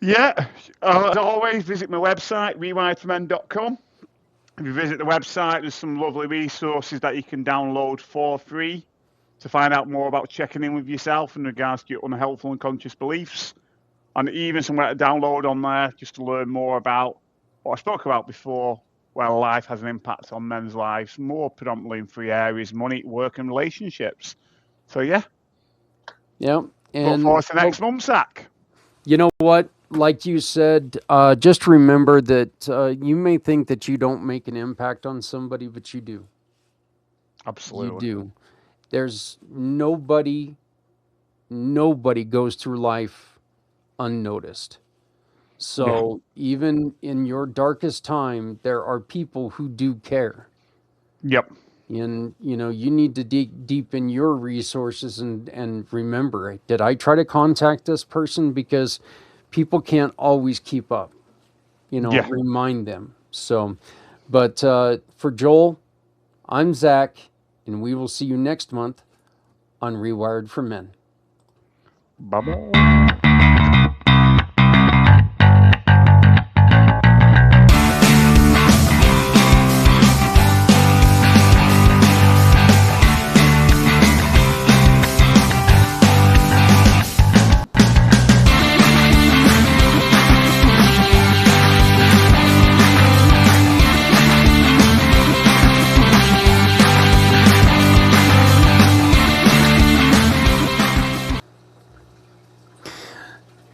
Yeah. As always, visit my website, re-wiredformen.com. If you visit the website, there's some lovely resources that you can download for free to find out more about checking in with yourself in regards to your unhelpful and unconscious beliefs. And even somewhere to download on there just to learn more about what I spoke about before, where life has an impact on men's lives, more predominantly in 3 areas: money, work, and relationships. So, yeah. Yeah. And look forward to next month, Zach. You know what? Like you said, just remember that you may think that you don't make an impact on somebody, but you do. Absolutely. You do. There's nobody goes through life unnoticed. So even in your darkest time, there are people who do care. Yep. And, you need to dig deep in your resources and remember, did I try to contact this person? Because people can't always keep up, remind them. So, but for Joel, I'm Zach, and we will see you next month on Rewired for Men. Bye-bye.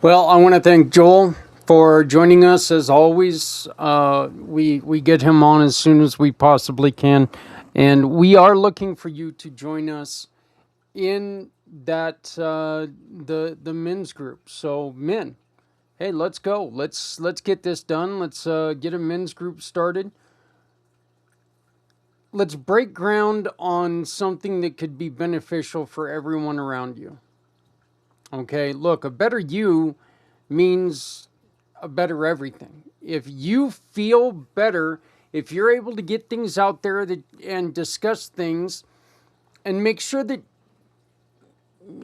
Well, I want to thank Joel for joining us as always. We get him on as soon as we possibly can, and we are looking for you to join us in that the men's group. So men, hey, let's go. Let's get this done. Let's get a men's group started. Let's break ground on something that could be beneficial for everyone around you. Okay, look, a better you means a better everything. If you feel better, if you're able to get things out there and discuss things and make sure that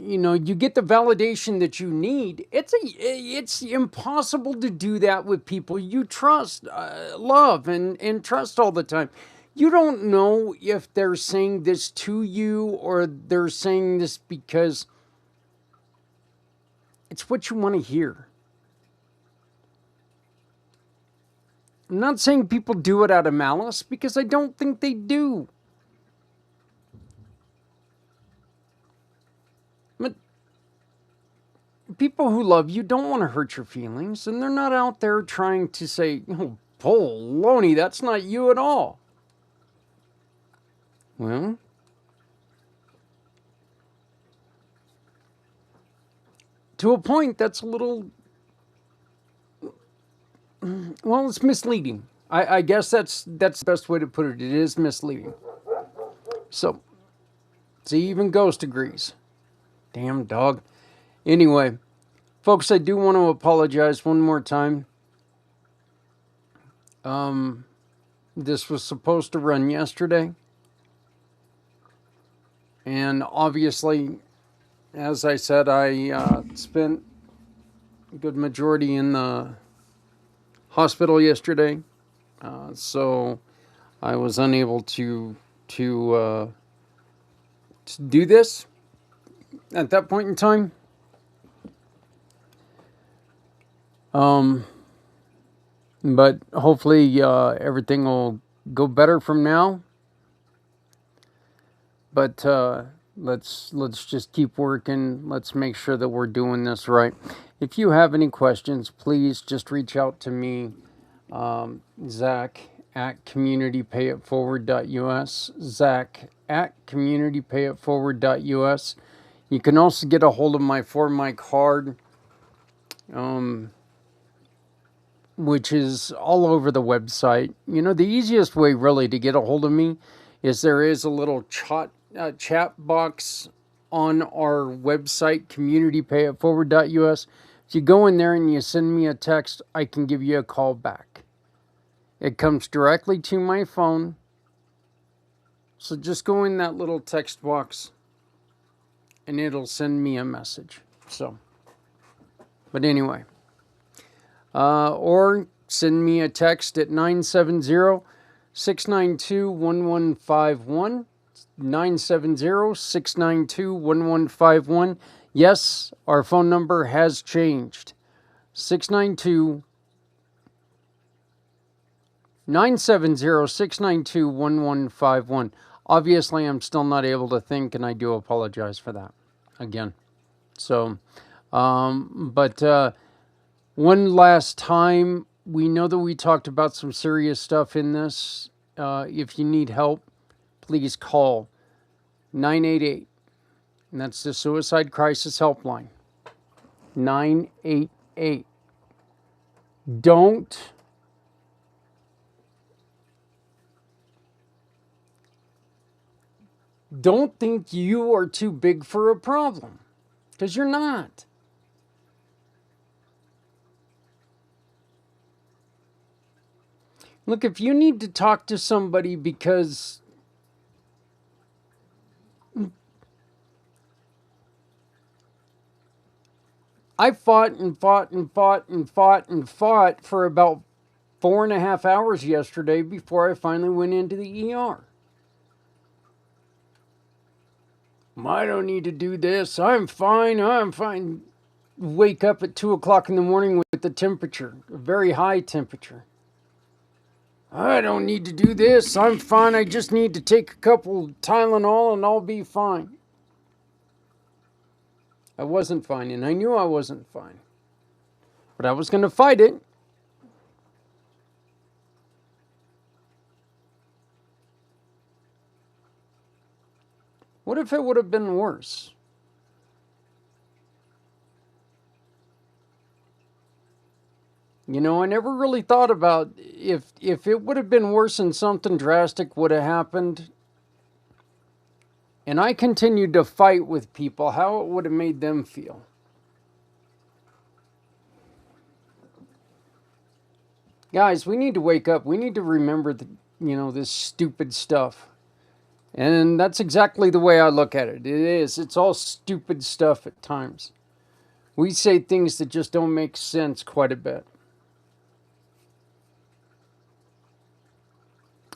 you get the validation that you need, it's impossible to do that with people you trust, love, and trust all the time. You don't know if they're saying this to you or they're saying this because it's what you want to hear. I'm not saying people do it out of malice, because I don't think they do. But people who love you don't want to hurt your feelings, and they're not out there trying to say, oh, baloney, that's not you at all. Well, to a point that's a little, well, it's misleading. I guess that's the best way to put it. It is misleading. So, see, even Ghost agrees. Damn dog. Anyway, folks, I do want to apologize one more time. This was supposed to run yesterday. And obviously, as I said, I spent a good majority in the hospital yesterday. So I was unable to do this at that point in time. But hopefully everything will go better from now. But let's just keep working. Let's make sure that we're doing this right. If you have any questions, please just reach out to me, Zach at communitypayitforward.us. Zach at communitypayitforward.us. You can also get a hold of my For My card, which is all over the website. You know, the easiest way really to get a hold of me is there is a little chat box on our website, communitypayitforward.us. If you go in there and you send me a text, I can give you a call back. It comes directly to my phone. So just go in that little text box and it'll send me a message. So, but anyway, or send me a text at 970-692-1151. 970-692-1151. Yes, our phone number has changed. 970-692-1151. Obviously, I'm still not able to think, and I do apologize for that again. So, but one last time, we know that we talked about some serious stuff in this. If you need help, please call 988, and that's the Suicide Crisis Helpline. 988. Don't think you are too big for a problem, because you're not. Look, if you need to talk to somebody because I fought for about 4.5 hours yesterday before I finally went into the ER. I don't need to do this. I'm fine. Wake up at 2 o'clock in the morning with the temperature, a very high temperature. I don't need to do this. I'm fine. I just need to take a couple Tylenol and I'll be fine. I wasn't fine, and I knew I wasn't fine. But I was going to fight it. What if it would have been worse? You know, I never really thought about if it would have been worse and something drastic would have happened, and I continued to fight with people, how it would have made them feel. Guys, we need to wake up. We need to remember this stupid stuff. And that's exactly the way I look at it. It is. It's all stupid stuff at times. We say things that just don't make sense quite a bit.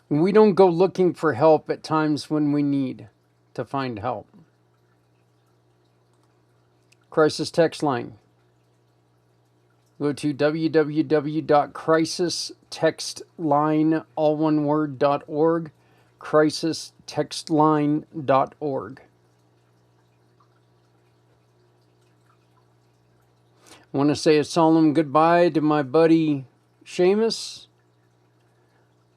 We don't go looking for help at times when we need to find help. Crisis text line. Go to www.crisistextline, all one word, .org. crisistextline.org. I want to say a solemn goodbye to my buddy Seamus.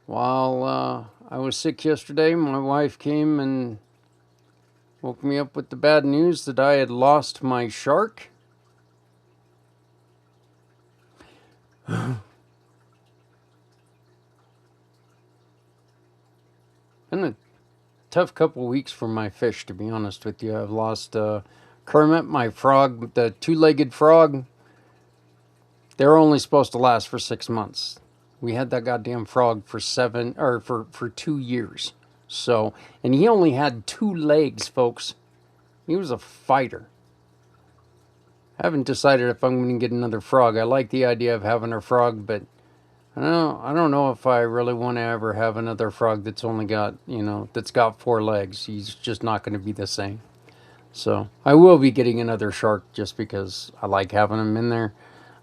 While I was sick yesterday, my wife came and woke me up with the bad news that I had lost my shark. Been a tough couple weeks for my fish, to be honest with you. I've lost Kermit, my frog, the two-legged frog. They're only supposed to last for 6 months. We had that goddamn frog for 2 years. So, and he only had 2 legs, folks. He was a fighter. I haven't decided if I'm going to get another frog. I like the idea of having a frog, but I don't know if I really want to ever have another frog that's only got, that's got 4 legs. He's just not going to be the same. So I will be getting another shark just because I like having him in there.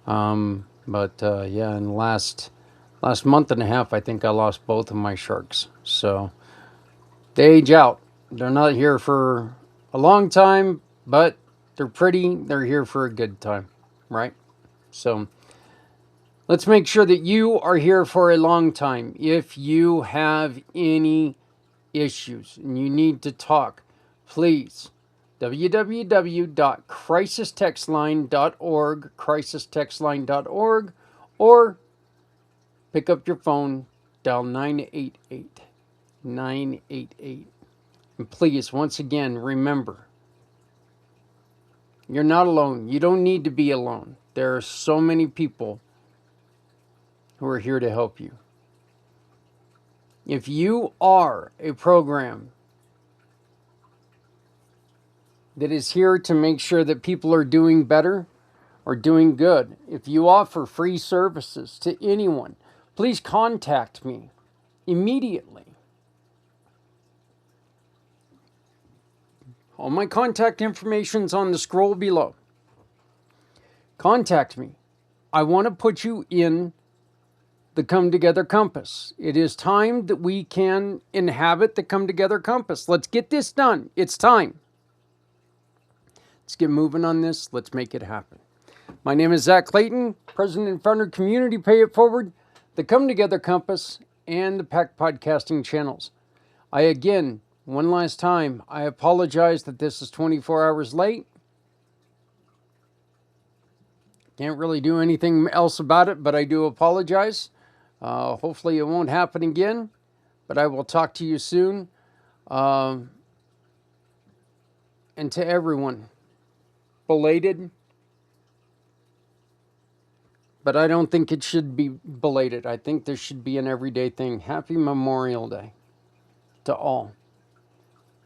Yeah, in the last month and a half, I think I lost both of my sharks. So they age out. They're not here for a long time, but they're pretty. They're here for a good time, right? So let's make sure that you are here for a long time. If you have any issues and you need to talk, please www.crisistextline.org, or pick up your phone, dial 988. And please, once again, remember, you're not alone. You don't need to be alone. There are so many people who are here to help you. If you are a program that is here to make sure that people are doing better or doing good, if you offer free services to anyone, please contact me immediately. All my contact information is on the scroll below. Contact me. I want to put you in the Come Together Compass. It is time that we can inhabit the Come Together Compass. Let's get this done. It's time. Let's get moving on this. Let's make it happen. My name is Zach Clayton, President and founder of Community Pay It Forward, the Come Together Compass, and the Pack Podcasting channels. One last time, I apologize that this is 24 hours late. Can't really do anything else about it, but I do apologize. Hopefully it won't happen again, but I will talk to you soon. And to everyone, belated, but I don't think it should be belated. I think this should be an everyday thing. Happy Memorial Day to all.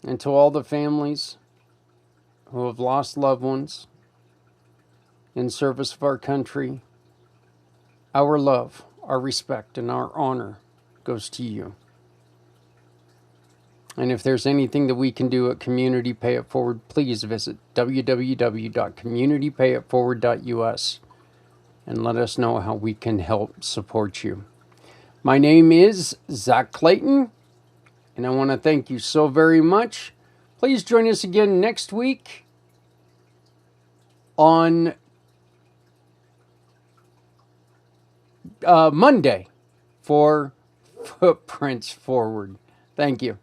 And to all the families who have lost loved ones in service of our country, our love, our respect, and our honor goes to you. And if there's anything that we can do at Community Pay It Forward, please visit www.communitypayitforward.us and let us know how we can help support you. My name is Zach Clayton, and I want to thank you so very much. Please join us again next week on Monday for Footprints Forward. Thank you.